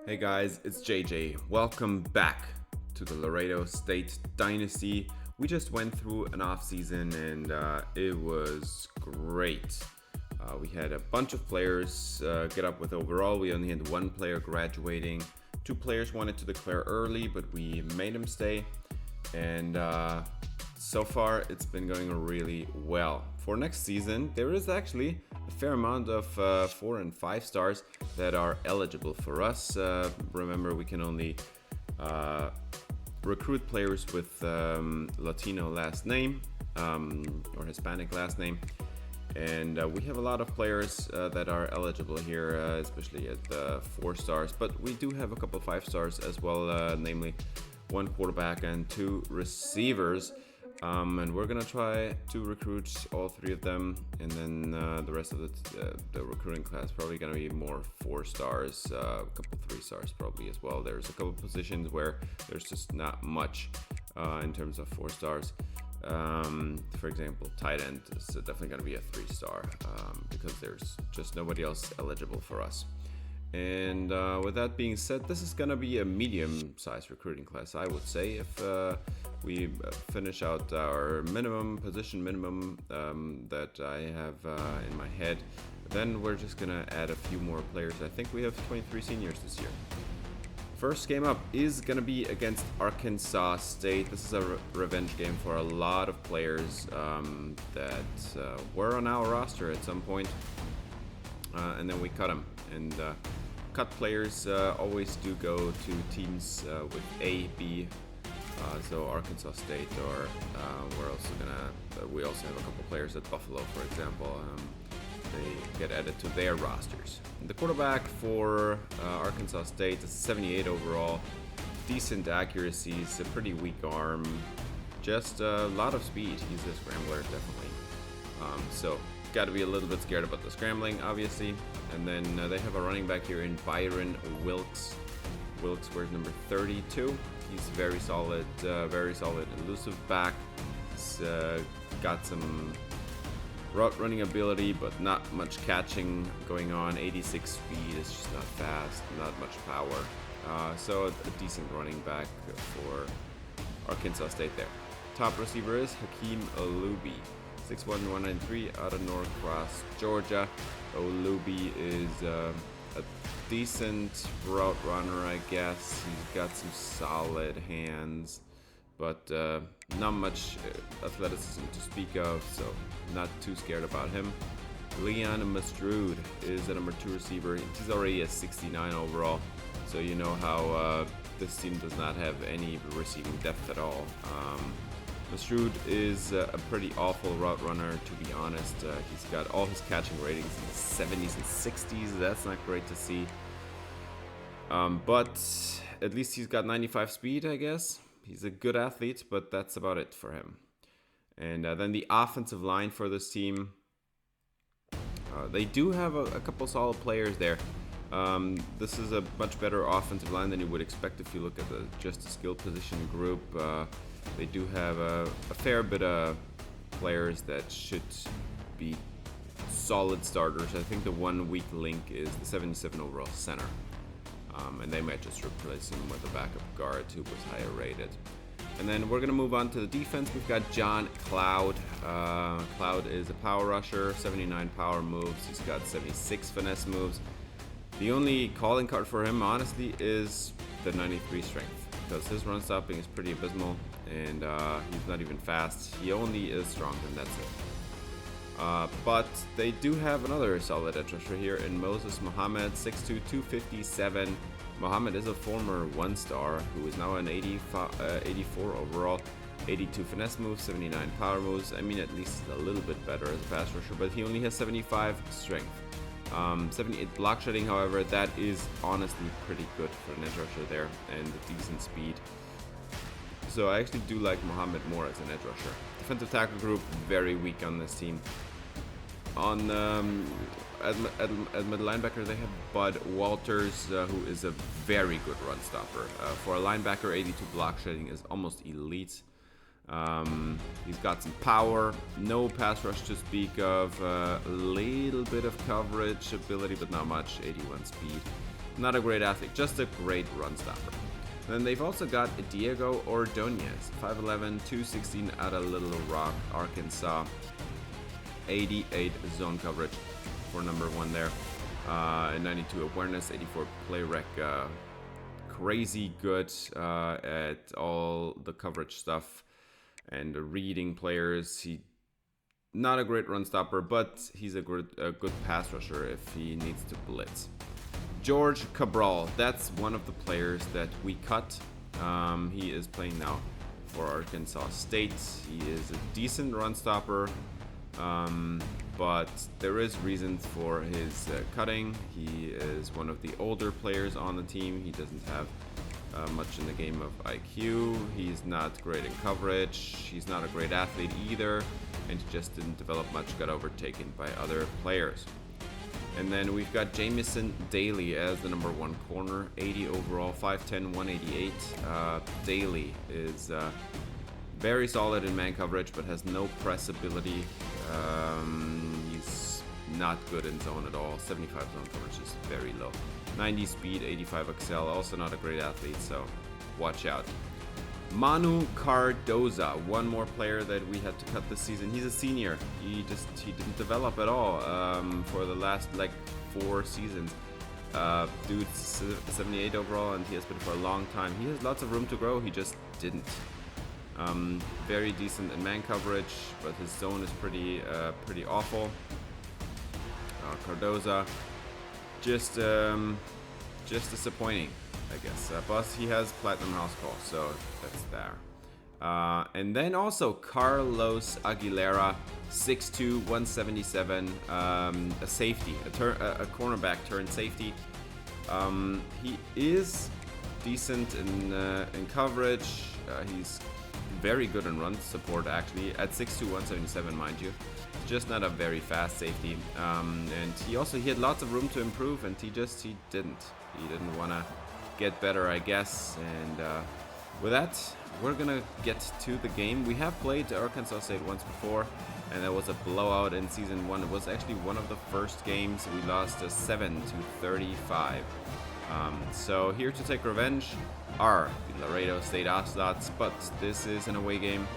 Hey guys, it's JJ. Welcome back to the Laredo State Dynasty. We just went through an off season and it was great. We had a bunch of players get up with overall. We only had one player graduating. Two players wanted to declare early, but we made them stay. And so far, it's been going really well. For next season, there is actually a fair amount of 4 and 5 stars that are eligible for us. Remember, we can only recruit players with Latino last name or Hispanic last name. And we have a lot of players that are eligible here, especially at 4 stars. But we do have a couple of 5 stars as well, namely 1 quarterback and 2 receivers. And we're gonna try to recruit all 3 of them, and then the rest of the recruiting class probably gonna be more 4 stars, a couple 3 stars probably as well. There's a couple positions where there's just not much in terms of 4 stars. For example, tight end is definitely gonna be a 3 star because there's just nobody else eligible for us. And with that being said, this is gonna be a medium-sized recruiting class, I would say. If we finish out our position minimum that I have in my head, then we're just gonna add a few more players. I think we have 23 seniors this year. First game up is gonna be against Arkansas State. This is a revenge game for a lot of players that were on our roster at some point, and then we cut them. And cut players always do go to teams with A, B. So Arkansas State, or we're also gonna. We also have a couple players at Buffalo, for example. They get added to their rosters. And the quarterback for Arkansas State is 78 overall. Decent accuracy, it's a pretty weak arm. Just a lot of speed. He's a scrambler, definitely. So got to be a little bit scared about the scrambling, obviously. And then they have a running back here in Byron Wilkes. Wilkes wears number 32. He's very solid elusive back. He's got some route running ability, but not much catching going on. 86 speed is just not fast, not much power. So a decent running back for Arkansas State there. Top receiver is Hakeem Olubi, 6'1", 193, out of Norcross, Georgia. Olubi is a decent route runner, I guess. He's got some solid hands, but not much athleticism to speak of, so not too scared about him. Leon Mastrud is the number 2 receiver. He's already a 69 overall, so you know how this team does not have any receiving depth at all. Mastrud is a pretty awful route runner, to be honest. He's got all his catching ratings in the 70s and 60s. That's not great to see. But at least he's got 95 speed, I guess. He's a good athlete, but that's about it for him. And then the offensive line for this team. They do have a couple solid players there. This is a much better offensive line than you would expect if you look at just the skill position group. They do have a fair bit of players that should be solid starters. I think the one weak link is the 77 overall center. And they might just replace him with a backup guard who was higher rated. And then we're going to move on to the defense. We've got John Cloud. Cloud is a power rusher, 79 power moves. He's got 76 finesse moves. The only calling card for him, honestly, is the 93 strength, because his run stopping is pretty abysmal, and he's not even fast. He only is strong, and that's it. But they do have another solid edge rusher here in Moses Muhammad, 6'2", 257. Muhammad is a former 1-star who is now an 84 overall, 82 finesse moves, 79 power moves. I mean, at least he's a little bit better as a pass rusher, but he only has 75 strength. 78 block shedding, however, that is honestly pretty good for an edge rusher there, and a decent speed. So I actually do like Muhammad more as an edge rusher. Defensive tackle group, very weak on this team. On as middle linebacker, they have Bud Walters, who is a very good run stopper. For a linebacker, 82 block shedding is almost elite. He's got some power, no pass rush to speak of, a little bit of coverage ability, but not much, 81 speed. Not a great athlete, just a great run stopper. Then they've also got Diego Ordonez, 5'11", 216 out of Little Rock, Arkansas. 88 zone coverage for number 1 there. 92 awareness, 84 play rec. Crazy good at all the coverage stuff and reading players. He not a great run stopper, but he's a good pass rusher if he needs to blitz. George Cabral, that's one of the players that we cut. He is playing now for Arkansas State. He is a decent run stopper, but there is reasons for his cutting. He is one of the older players on the team. He doesn't have much in the game of IQ. He's not great in coverage. He's not a great athlete either, and he just didn't develop much, got overtaken by other players. And then we've got Jamison Daly as the number 1 corner, 80 overall, 5'10", 188. Daly is very solid in man coverage, but has no press ability. He's not good in zone at all. 75 zone coverage is very low. 90 speed, 85 excel, also not a great athlete, so watch out. Manu Cardoza, one more player that we had to cut this season. He's a senior. He didn't develop at all for the last 4 seasons. Dude's 78 overall, and he has been for a long time. He has lots of room to grow. He just didn't. Very decent in man coverage, but his zone is pretty awful. Cardoza, just disappointing, I guess. But he has platinum house call, so that's there. And then also Carlos Aguilera, 6'2", 177, a safety, a cornerback turned safety. He is decent in coverage. He's very good in run support, actually, at 6'2", 177, mind you. Just not a very fast safety. And he had lots of room to improve, and he didn't. He didn't want to get better, I guess. And with that, we're gonna get to the game. We have played Arkansas State once before, and that was a blowout in season 1. It was actually one of the first games. We lost 7-35. So here to take revenge are the Laredo State Ocelots, but this is an away game,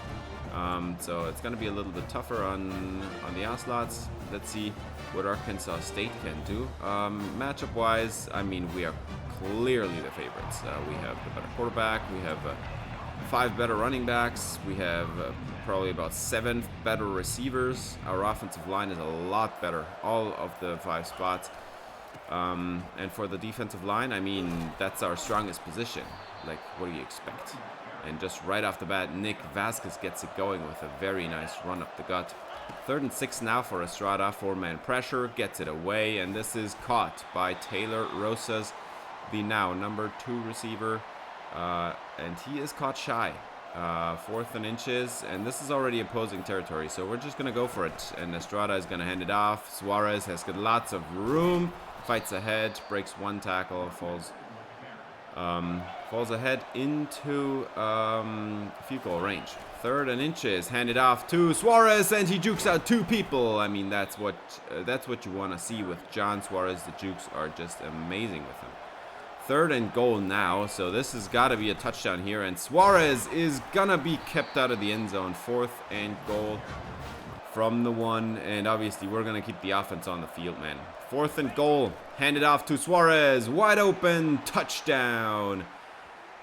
so it's going to be a little bit tougher on the Ocelots. Let's see what Arkansas State can do. Matchup wise, I mean, we are clearly the favorites. We have the better quarterback, we have 5 better running backs, we have probably about 7 better receivers. Our offensive line is a lot better, all of the 5 spots. And for the defensive line, I mean, that's our strongest position. Like, what do you expect? And just right off the bat, Nick Vasquez gets it going with a very nice run up the gut. 3rd and 6 now for Estrada, 4-man pressure, gets it away, and this is caught by Taylor Rosas, the now number 2 receiver, and he is caught shy. 4th and inches, and this is already opposing territory, so we're just gonna go for it. And Estrada is gonna hand it off. Suarez has got lots of room, fights ahead, breaks 1 tackle, falls ahead into field goal range. 3rd and inches, handed off to Suarez, and he jukes out 2 people. I mean, that's what you want to see with John Suarez. The jukes are just amazing with him. 3rd and goal now, so this has got to be a touchdown here, and Suarez is gonna be kept out of the end zone. 4th and goal from the 1, and obviously we're gonna keep the offense on the field, man. 4th and goal, handed off to Suarez, wide open, touchdown.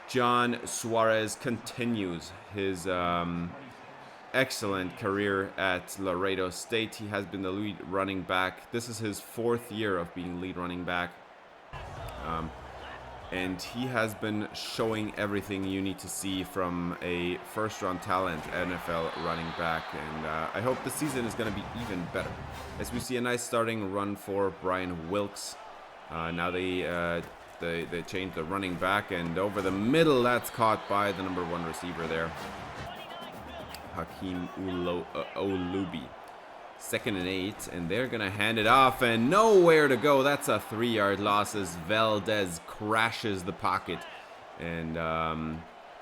John Suarez continues his excellent career at Laredo State. He has been the lead running back. This is his 4th year of being lead running back. And he has been showing everything you need to see from a first-round talent NFL running back. And I hope the season is going to be even better, as we see a nice starting run for Brian Wilkes. Now they changed the running back, and over the middle, that's caught by the number 1 receiver there, Hakeem Olubi. 2nd and 8, and they're gonna hand it off, and nowhere to go. That's a 3-yard loss as Valdez crashes the pocket and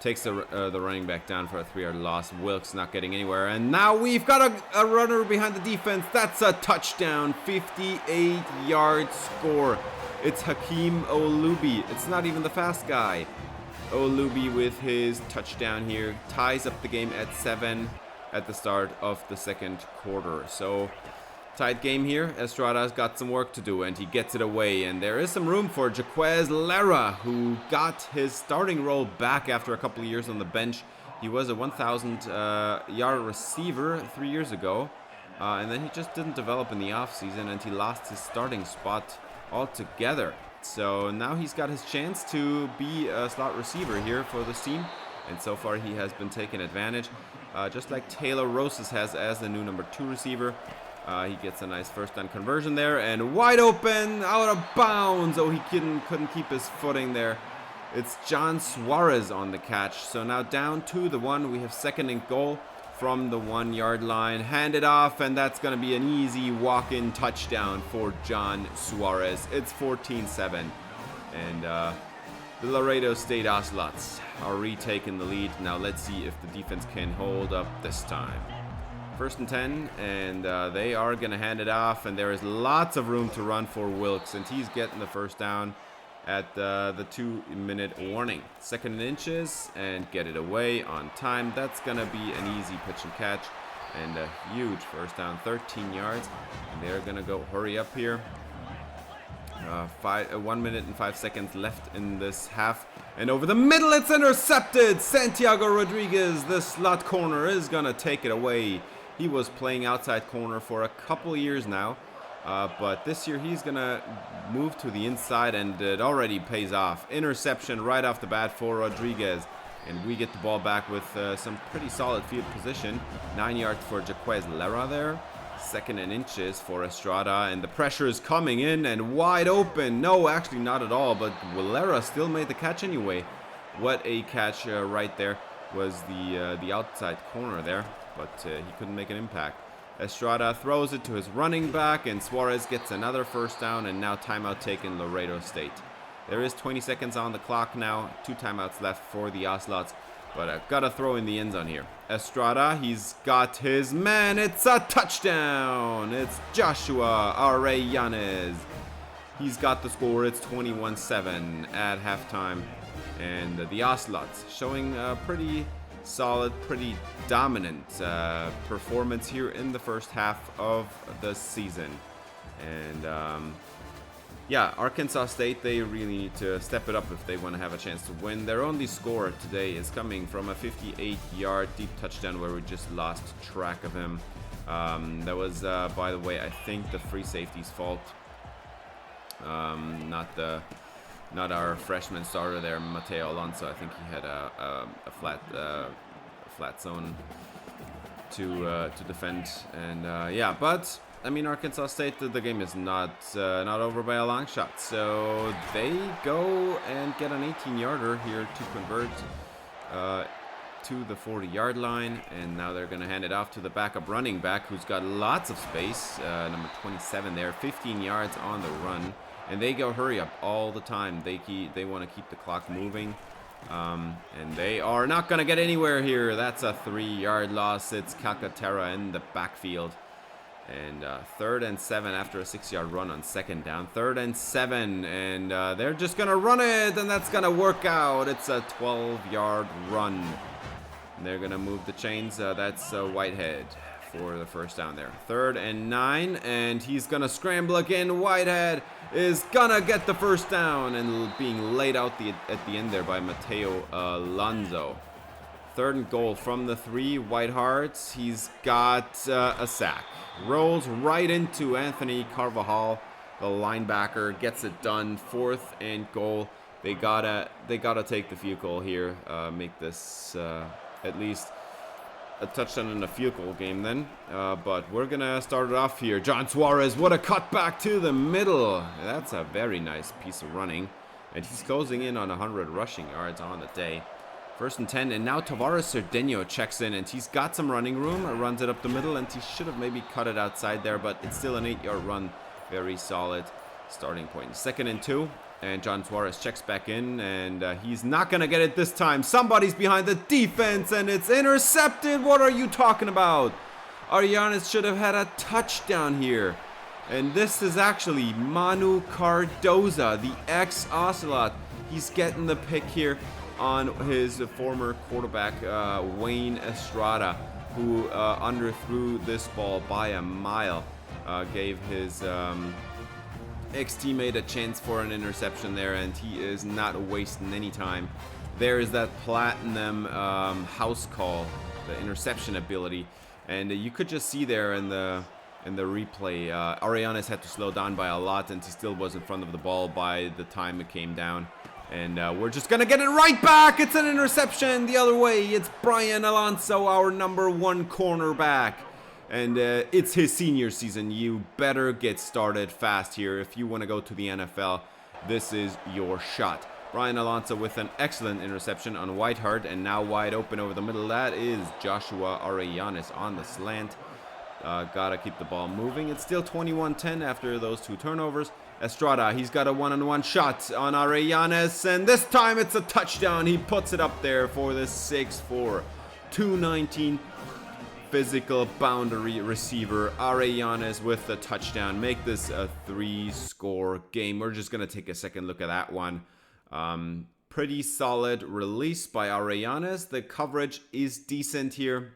Takes the running back down for a 3-yard loss. Wilkes not getting anywhere. And now we've got a runner behind the defense. That's a touchdown. 58-yard score. It's Hakeem Olubi. It's not even the fast guy. Olubi with his touchdown here. Ties up the game at 7 at the start of the second quarter. So tight game here. Estrada's got some work to do, and he gets it away. And there is some room for Jaquez Lara, who got his starting role back after a couple of years on the bench. He was a 1,000-yard receiver 3 years ago, and then he just didn't develop in the offseason, and he lost his starting spot altogether. So now he's got his chance to be a slot receiver here for this team, and so far he has been taking advantage, just like Taylor Rosas has as the new number 2 receiver. He gets a nice first down conversion there, and wide open, out of bounds. Oh, he couldn't keep his footing there. It's John Suarez on the catch. So now down to the 1. We have 2nd and goal from the 1-yard line. Hand it off, and that's going to be an easy walk-in touchdown for John Suarez. It's 14-7, and the Laredo State Ocelots are retaking the lead. Now let's see if the defense can hold up this time. 1st and 10, and they are going to hand it off, and there is lots of room to run for Wilkes, and he's getting the first down at the 2-minute warning. 2nd and inches, and get it away on time. That's going to be an easy pitch and catch, and a huge first down, 13 yards, and they're going to go hurry up here. 1 minute and 5 seconds left in this half, and over the middle it's intercepted. Santiago Rodriguez, the slot corner, is going to take it away. He was playing outside corner for a couple years now, but this year he's going to move to the inside, and it already pays off. Interception right off the bat for Rodriguez, and we get the ball back with some pretty solid field position. 9 yards for Jaquez Lara there. 2nd and inches for Estrada, and the pressure is coming in, and wide open. No, actually not at all, but Lara still made the catch anyway. What a catch right there. Was the outside corner there, but he couldn't make an impact. Estrada throws it to his running back, and Suarez gets another first down, and now timeout taken Laredo State. There is 20 seconds on the clock now, 2 timeouts left for the Ocelots, but I've got to throw in the end zone here. Estrada, he's got his man. It's a touchdown. It's Joshua Arellanes. He's got the score. It's 21-7 at halftime. And the Ocelots showing a pretty solid, pretty dominant performance here in the first half of the season. And yeah, Arkansas State, they really need to step it up if they want to have a chance to win. Their only score today is coming from a 58-yard deep touchdown where we just lost track of him. That was, by the way, I think the free safety's fault. Not our freshman starter there, Mateo Alonso. I think he had a flat zone to defend, and yeah. But I mean, Arkansas State, the game is not over by a long shot. So they go and get an 18-yarder here to convert to the 40-yard line, and now they're going to hand it off to the backup running back, who's got lots of space. Number 27 there, 15 yards on the run. And they go hurry up all the time. They want to keep the clock moving. And they are not going to get anywhere here. That's a 3-yard loss. It's Calcaterra in the backfield. And 3rd and 7 after a 6-yard run on 2nd down. 3rd and 7. And they're just going to run it. And that's going to work out. It's a 12-yard run. And they're going to move the chains. That's Whitehead for the first down there. 3rd and 9, and he's gonna scramble again. Whitehead is gonna get the first down, and being laid out at the end there by Mateo Alonso. 3rd and goal from the 3. Whiteheart, he's got a sack. Rolls right into Anthony Carvajal, the linebacker, gets it done. 4th and goal. They gotta take the field goal here. Make this at least a touchdown in a field goal game then, but we're gonna start it off here. John Suarez, what a cutback to the middle. That's a very nice piece of running, and he's closing in on 100 rushing yards on the day. 1st and 10, and now Tavares Cerdeno checks in, and he's got some running room, runs it up the middle, and he should have maybe cut it outside there, but it's still an 8-yard run. Very solid starting point. 2nd and 2 And John Suarez checks back in, and he's not going to get it this time. Somebody's behind the defense, and it's intercepted. What are you talking about? Arianes should have had a touchdown here. And this is actually Manu Cardoza, the ex-Ocelot. He's getting the pick here on his former quarterback, Wayne Estrada, who underthrew this ball by a mile. Gave his ex-teammate a chance for an interception there, and he is not wasting any time. There is that platinum house call, the interception ability, and you could just see there in the replay, Arianes had to slow down by a lot, and he still was in front of the ball by the time it came down. And we're just gonna get it right back. It's an interception the other way. It's Brian Alonso, our #1 cornerback. And it's his senior season. You better get started fast here. If you want to go to the NFL, this is your shot. Brian Alonso with an excellent interception on Whiteheart, and now wide open over the middle. That is Joshua Arianes on the slant. Gotta keep the ball moving. It's still 21-10 after those 2 turnovers. Estrada, he's got a one-on-one shot on Arianes, and this time it's a touchdown. He puts it up there for the 6'4", 219 physical boundary receiver. Arianes with the touchdown. Make this a 3-score game. We're just going to take a second look at that one. Pretty solid release by Arianes. The coverage is decent here.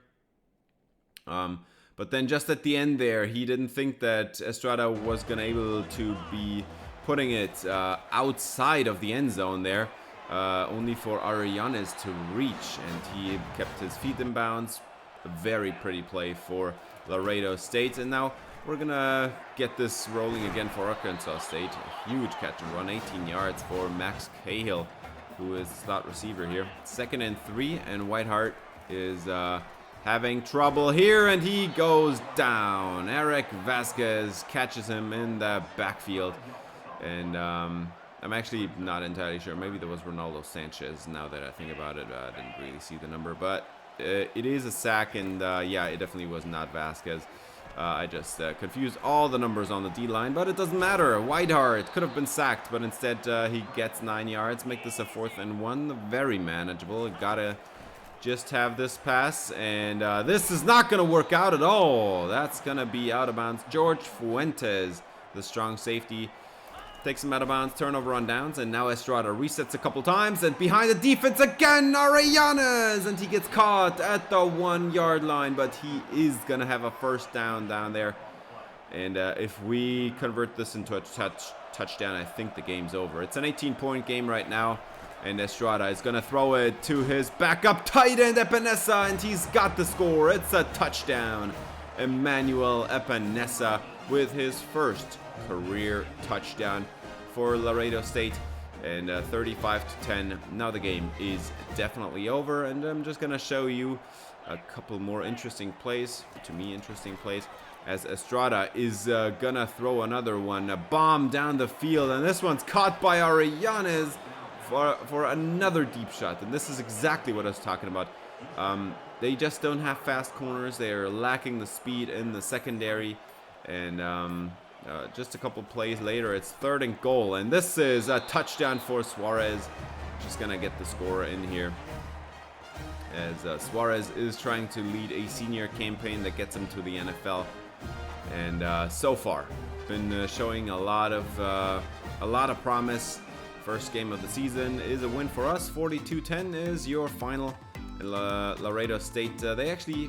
But then just at the end there, he didn't think that Estrada was going to be able to be putting it outside of the end zone there, only for Arianes to reach, and he kept his feet in bounds. A very pretty play for Laredo State, and now we're going to get this rolling again for Arkansas State. A huge catch and run, 18 yards for Max Cahill, who is the slot receiver here. 2nd and 3, and Whiteheart is having trouble here, and he goes down. Eric Vasquez catches him in the backfield, and I'm actually not entirely sure. Maybe there was Ronaldo Sanchez, now that I think about it. I didn't really see the number, but it is a sack, and yeah, it definitely was not Vasquez. I just confused all the numbers on the D-line, but it doesn't matter. Whiteheart could have been sacked, but instead he gets 9 yards. Make this a 4th and 1. Very manageable. Gotta just have this pass, and this is not going to work out at all. That's going to be out of bounds. George Fuentes, the strong safety, takes him out of bounds. Turnover on downs, and now Estrada resets a couple times, and behind the defense again, Arianes, and he gets caught at the 1-yard line, but he is going to have a first down there. And if we convert this into a touchdown, I think the game's over. It's an 18-point game right now. And Estrada is going to throw it to his backup tight end, Epinesa, and he's got the score. It's a touchdown. Emmanuel Epinesa with his first career touchdown for Laredo State. And 35-10. Now the game is definitely over. And I'm just going to show you a couple more interesting plays, to me interesting plays, as Estrada is going to throw another one. A bomb down the field, and this one's caught by Arianes for another deep shot. And this is exactly what I was talking about. They just don't have fast corners. They're lacking the speed in the secondary. And just a couple plays later, it's 3rd and goal. And this is a touchdown for Suarez. Just going to get the score in here, as Suarez is trying to lead a senior campaign that gets him to the NFL. And so far, been showing a lot of promise. First game of the season is a win for us. 42-10 is your final. Laredo State, they actually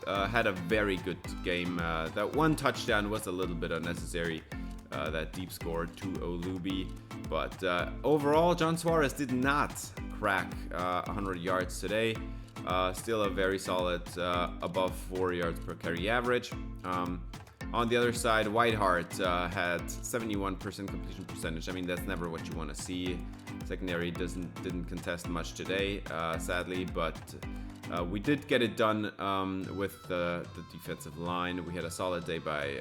had a very good game. That one touchdown was a little bit unnecessary. That deep score to Olubi. But overall, John Suarez did not crack 100 yards today. Still a very solid above 4 yards per carry average. On the other side, Whiteheart had 71% completion percentage. I mean, that's never what you want to see. Secondary didn't contest much today, sadly, but we did get it done with the defensive line. We had a solid day by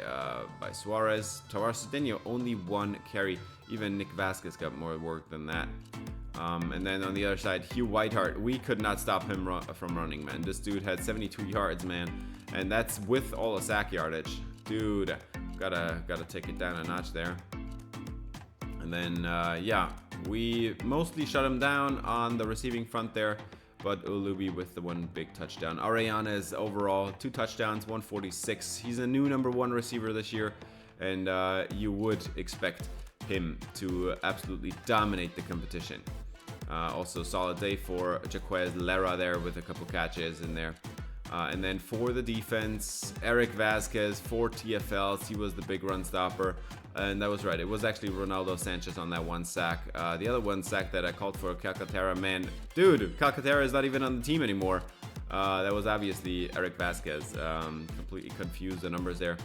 Suarez. Tavares only 1 carry. Even Nick Vasquez got more work than that. And then on the other side, Hugh Whiteheart, we could not stop him from running, man. This dude had 72 yards, man, and that's with all the sack yardage. Dude, gotta take it down a notch there. And then, yeah, we mostly shut him down on the receiving front there, but Ulubi with the one big touchdown. Ariana is overall 2 touchdowns, 146. He's a new #1 receiver this year, and you would expect him to absolutely dominate the competition. Also, solid day for Jaquez Lara there with a couple catches in there. And then for the defense, Eric Vasquez, 4 TFLs. He was the big run stopper. And that was right. It was actually Ronaldo Sanchez on that 1 sack. The other 1 sack that I called for Calcaterra, man, dude, Calcaterra is not even on the team anymore. That was obviously Eric Vasquez. Completely confused the numbers there.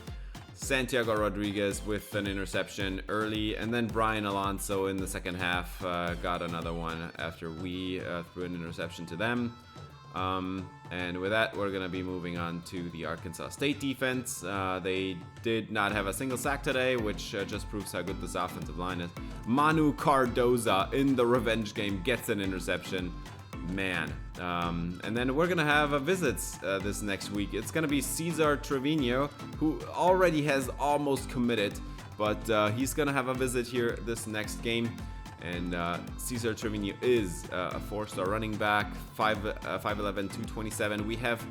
Santiago Rodriguez with an interception early, and then Brian Alonso in the second half got another one after we threw an interception to them. And with that, we're going to be moving on to the Arkansas State defense. They did not have a single sack today, which just proves how good this offensive line is. Manu Cardoza in the revenge game gets an interception. Man. And then we're going to have a visit this next week. It's going to be Cesar Trevino, who already has almost committed, but he's going to have a visit here this next game. And Cesar Trevino is a 4-star running back, 5'11", 227. We have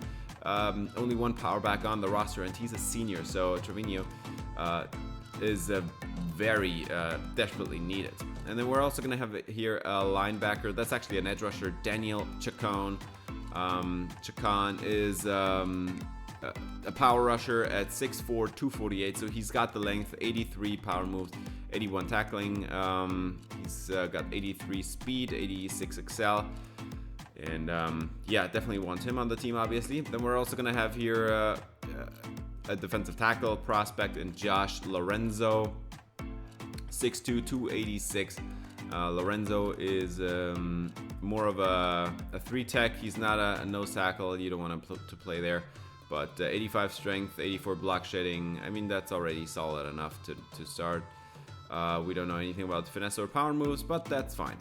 only 1 power back on the roster, and he's a senior, so Trevino is very desperately needed. And then we're also going to have here a linebacker. That's actually an edge rusher, Daniel Chacon. Chacon is a power rusher at 6'4", 248, so he's got the length, 83 power moves, 81 tackling. He's got 83 speed, 86 excel. And yeah, definitely want him on the team, obviously. Then we're also going to have here a defensive tackle prospect in Josh Lorenzo, 6'2", 286. Lorenzo is more of a 3-tech. He's not a nose tackle. You don't want him to play there. But 85 strength, 84 block shedding. I mean, that's already solid enough to start. We don't know anything about finesse or power moves, but that's fine.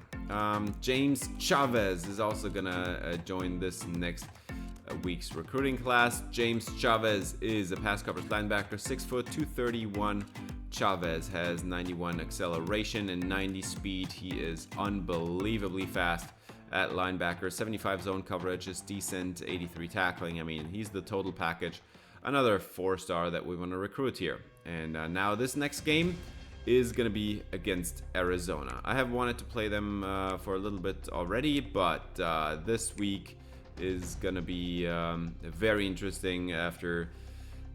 James Chavez is also going to join this next week's recruiting class. James Chavez is a pass coverage linebacker, 6', 231. Chavez has 91 acceleration and 90 speed. He is unbelievably fast at linebacker. 75 zone coverage is decent, 83 tackling. I mean, he's the total package. Another 4-star that we want to recruit here. And now this next game is going to be against Arizona. I have wanted to play them for a little bit already, but this week is going to be very interesting after,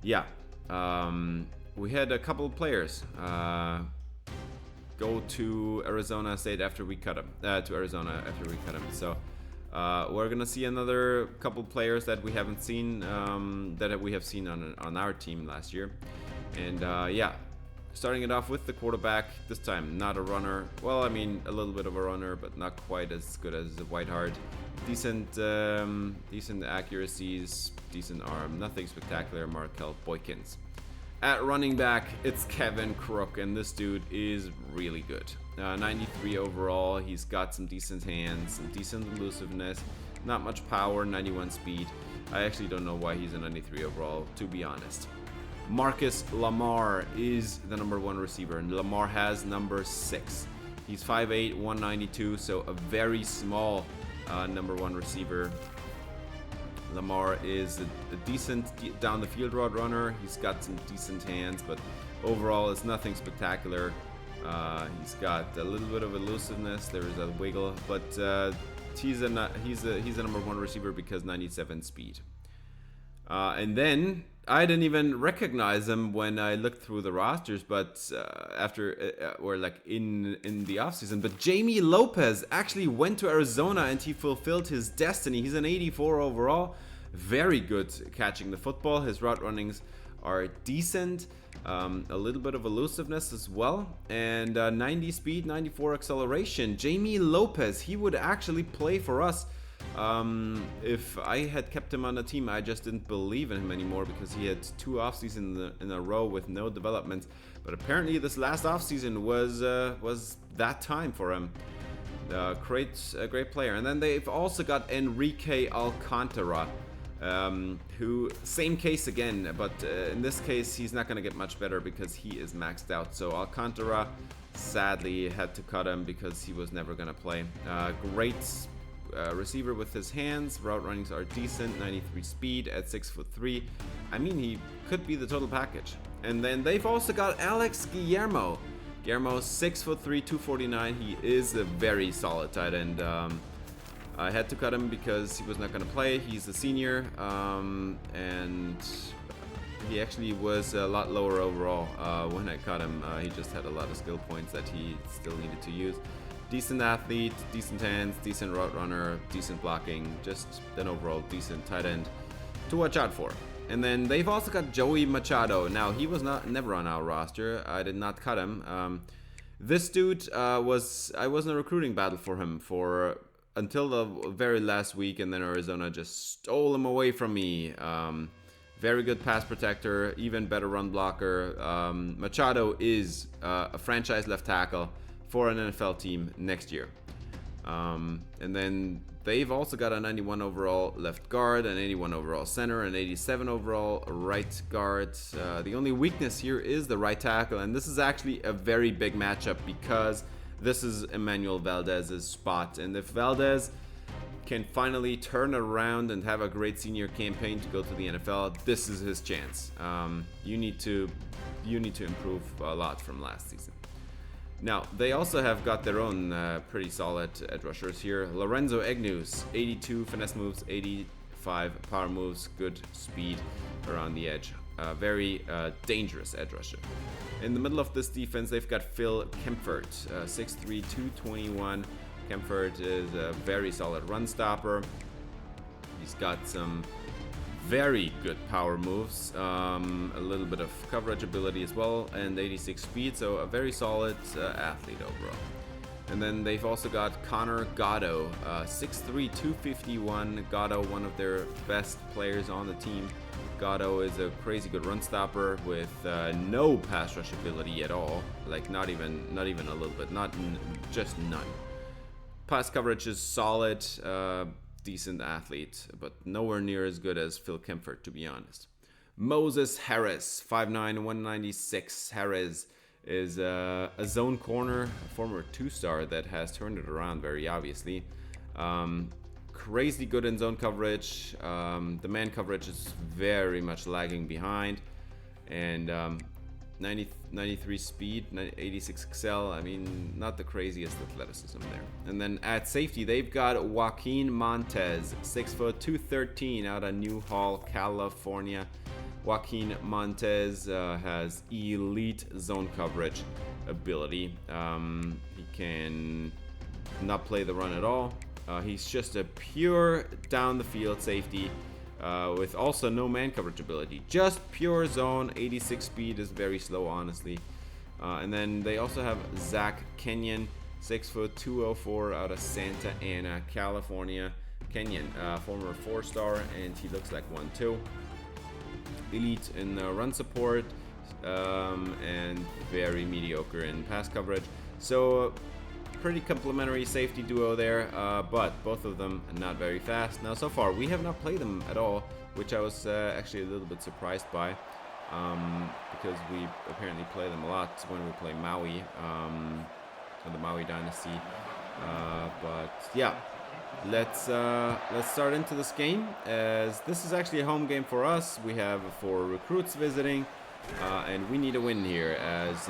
yeah, we had a couple of players go to Arizona State after we cut them, to Arizona after we cut them. So we're gonna see another couple players that we haven't seen, that we have seen on our team last year. And yeah, starting it off with the quarterback, this time not a runner. Well, I mean, a little bit of a runner, but not quite as good as Whiteheart. Decent accuracies, decent arm, nothing spectacular. Markel Boykins. At running back, it's Kevin Crook, and this dude is really good. 93 overall. He's got some decent hands, some decent elusiveness, not much power, 91 speed. I actually don't know why he's a 93 overall, to be honest. Marcus Lamar is the #1 receiver, and Lamar has number 6. He's 5'8", 192, so a very small #1 receiver. Lamar is a decent down the field route runner. He's got some decent hands, but overall it's nothing spectacular. He's got a little bit of elusiveness. There is a wiggle, but he's a #1 receiver because 97 speed. And then I didn't even recognize him when I looked through the rosters, but after or like in the offseason. But Jamie Lopez actually went to Arizona and he fulfilled his destiny. He's an 84 overall, very good catching the football. His route runnings are decent, a little bit of elusiveness as well, and 90 speed, 94 acceleration. Jamie Lopez, he would actually play for us. If I had kept him on the team, I just didn't believe in him anymore because he had 2 off seasons in a row with no development. But apparently this last off season was that time for him. Great player. And then they've also got Enrique Alcantara, who same case again, but in this case he's not going to get much better because he is maxed out. So Alcantara, sadly had to cut him because he was never going to play. Great receiver with his hands. Route runnings are decent. 93 speed at 6'3". I mean, he could be the total package. And then they've also got Alex Guillermo. Guillermo, 6'3", 249. He is a very solid tight end. I had to cut him because he was not going to play. He's a senior, and he actually was a lot lower overall when I cut him. He just had a lot of skill points that he still needed to use. Decent athlete, decent hands, decent route runner, decent blocking, just an overall decent tight end to watch out for. And then they've also got Joey Machado. Now, he was never on our roster. I did not cut him. This dude I was in a recruiting battle for him until the very last week, and then Arizona just stole him away from me. Very good pass protector, even better run blocker. Machado is a franchise left tackle for an NFL team next year. And then they've also got a 91 overall left guard, an 81 overall center, an 87 overall right guard. The only weakness here is the right tackle, and this is actually a very big matchup because this is Emmanuel Valdez's spot. And if Valdez can finally turn around and have a great senior campaign to go to the NFL, this is his chance. You need to improve a lot from last season. Now, they also have got their own pretty solid edge rushers here. Lorenzo Egnews, 82 finesse moves, 85 power moves, good speed around the edge. Very dangerous edge rusher. In the middle of this defense, they've got Phil Kempfert, 6'3", 221. Kempfert is a very solid run stopper. He's got some very good power moves, a little bit of coverage ability as well, and 86 speed, so a very solid athlete overall. And then they've also got Connor Gatto, 6'3", 251. Gatto, one of their best players on the team. Gatto is a crazy good run stopper with no pass rush ability at all, like not even a little bit, just none. Pass coverage is solid, decent athlete, but nowhere near as good as Phil Kempfert, to be honest. Moses Harris, 5'9", 196. Harris is a zone corner, a former two-star that has turned it around very obviously. Crazy good in zone coverage. The man coverage is very much lagging behind, and 93 speed, 86 XL. I mean, not the craziest athleticism there. And then at safety, they've got Joaquin Montez, 6', 213, out of New Hall, California. Joaquin Montez has elite zone coverage ability. He can not play the run at all. He's just a pure down the field safety with also no man coverage ability. Just pure zone. 86 speed is very slow, honestly. And then they also have Zach Kenyon, 6', 204, out of Santa Ana, California. Kenyon, former 4-star, and he looks like one too. Elite in run support, and very mediocre in pass coverage. So pretty complementary safety duo there, but both of them not very fast. Now, so far we have not played them at all, which I was actually a little bit surprised by, because we apparently play them a lot when we play Maui, the Maui Dynasty. But yeah, let's start into this game, as this is actually a home game for us. We have 4 recruits visiting, and we need a win here, as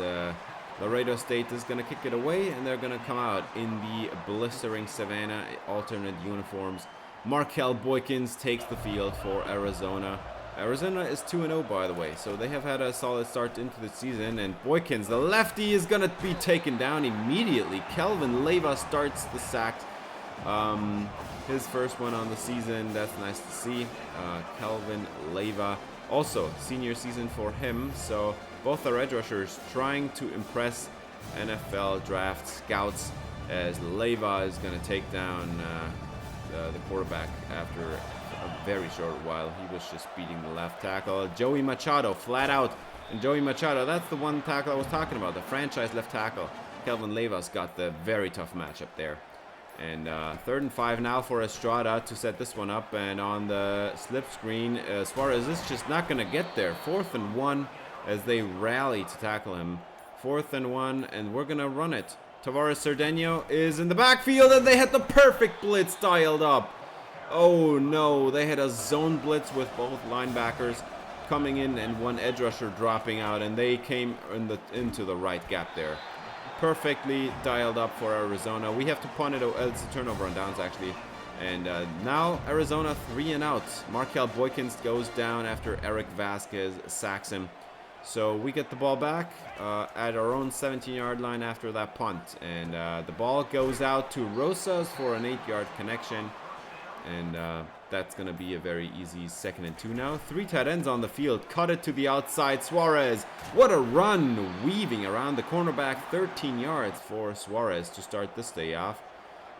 Laredo State is going to kick it away, and they're going to come out in the blistering Savannah alternate uniforms. Markel Boykins takes the field for Arizona. Arizona is 2-0, by the way, so they have had a solid start into the season. And Boykins, the lefty, is going to be taken down immediately. Kelvin Leyva starts the sack. His first one on the season. That's nice to see. Kelvin Leyva, also senior season for him, so both are edge rushers trying to impress NFL draft scouts, as Leyva is going to take down the quarterback after a very short while. He was just beating the left tackle. Joey Machado flat out, and Joey Machado, that's the one tackle I was talking about, the franchise left tackle. Kelvin Leyva's got the very tough matchup there. And 3rd and 5 now for Estrada to set this one up, and on the slip screen, Suarez is just not going to get there. 4th and 1 as they rally to tackle him 4th and 1, and we're gonna run it. Tavares Cerdeno is in the backfield, and they had the perfect blitz dialed up. Oh no, they had a zone blitz with both linebackers coming in and one edge rusher dropping out, and they came into the right gap there. Perfectly dialed up for Arizona. We have to punt it. It's a turnover on downs, actually. And now Arizona 3 and out. Markel Boykins goes down after Eric Vasquez sacks him. So we get the ball back at our own 17-yard line after that punt. And the ball goes out to Rosas for an 8-yard connection. And that's going to be a very easy 2nd and 2 now. 3 tight ends on the field. Cut it to the outside. Suarez. What a run. Weaving around the cornerback. 13 yards for Suarez to start this day off.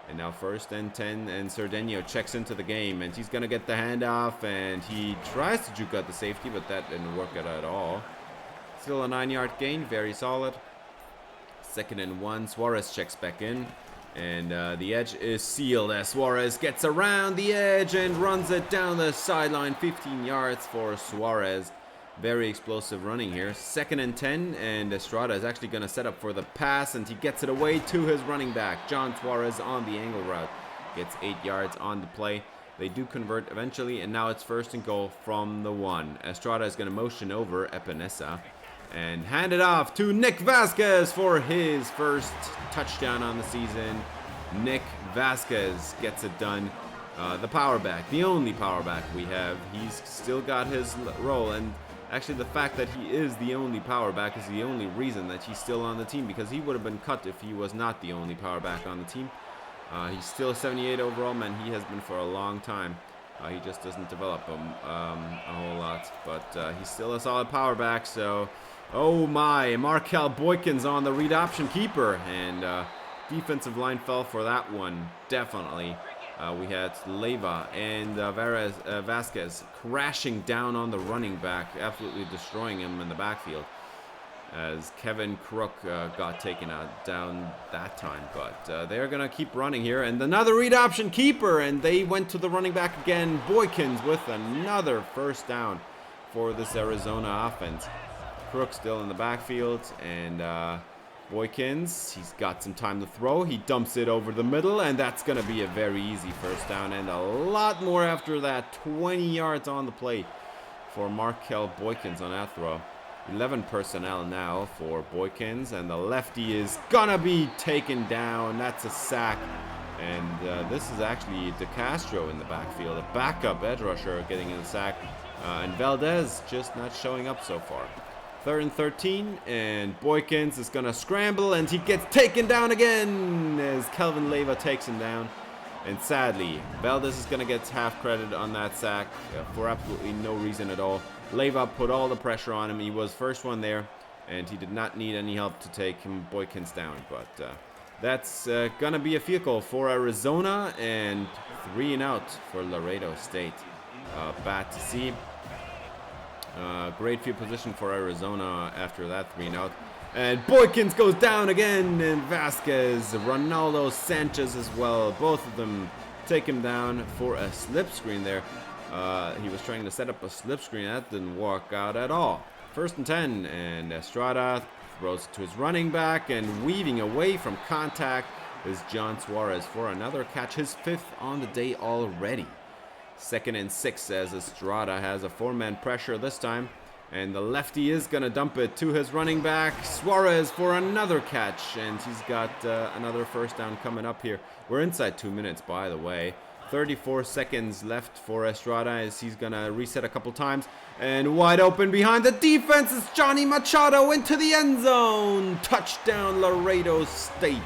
And now 1st and 10. And Cerdeno checks into the game. And he's going to get the handoff. And he tries to juke out the safety. But that didn't work out at all. Still a 9-yard gain. Very solid. 2nd and 1. Suarez checks back in. And the edge is sealed as Suarez gets around the edge and runs it down the sideline. 15 yards for Suarez. Very explosive running here. 2nd and 10, and Estrada is actually going to set up for the pass, and he gets it away to his running back. John Suarez on the angle route. Gets 8 yards on the play. They do convert eventually, and now it's 1st and goal from the 1. Estrada is going to motion over Epinesa and hand it off to Nick Vasquez for his 1st touchdown on the season. Nick Vasquez gets it done. The power back, the only power back we have. He's still got his role, and actually the fact that he is the only power back is the only reason that he's still on the team, because he would have been cut if he was not the only power back on the team. He's still 78 overall, man. He has been for a long time. He just doesn't develop a whole lot, but he's still a solid power back. So, oh my, Markel Boykins on the read option keeper, and defensive line fell for that one, definitely. We had Leyva and Vasquez crashing down on the running back, absolutely destroying him in the backfield, as Kevin Crook got taken out down that time. But they're going to keep running here. And another read option keeper, and they went to the running back again. Boykins with another 1st down for this Arizona offense. Crook still in the backfield, and Boykins, he's got some time to throw. He dumps it over the middle, and that's going to be a very easy 1st down, and a lot more after that. 20 yards on the play for Markel Boykins on that throw. 11 personnel now for Boykins, and the lefty is going to be taken down. That's a sack, and this is actually DeCastro in the backfield, a backup edge rusher getting in the sack, and Valdez just not showing up so far. 3rd and 13, and Boykins is going to scramble, and he gets taken down again as Kelvin Leyva takes him down. And sadly, Valdez is going to get half credit on that sack for absolutely no reason at all. Leyva put all the pressure on him. He was 1st one there, and he did not need any help to take Boykins down. But that's going to be a field goal for Arizona, and 3 and out for Laredo State. Bad to see. Great field position for Arizona after that 3 and out. And Boykins goes down again, and Vasquez, Ronaldo Sanchez as well. Both of them take him down for a slip screen there. He was trying to set up a slip screen. That didn't work out at all. 1st and 10, and Estrada throws it to his running back, and weaving away from contact is John Suarez for another catch, his 5th on the day already. 2nd and 6 as Estrada has a 4-man pressure this time. And the lefty is going to dump it to his running back, Suarez, for another catch. And he's got another 1st down coming up here. We're inside 2 minutes, by the way. 34 seconds left for Estrada as he's going to reset a couple times. And wide open behind the defense is Johnny Machado into the end zone. Touchdown, Laredo State,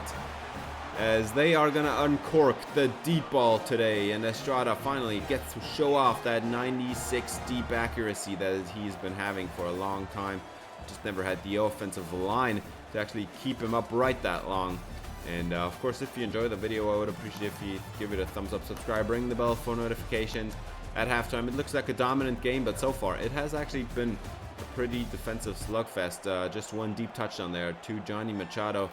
as they are going to uncork the deep ball today. And Estrada finally gets to show off that 96 deep accuracy that he's been having for a long time. Just never had the offensive line to actually keep him upright that long. And of course, if you enjoy the video, I would appreciate if you give it a thumbs up, subscribe, ring the bell for notifications. At halftime, it looks like a dominant game, but so far it has actually been a pretty defensive slugfest. Just one deep touchdown there to Johnny Machado,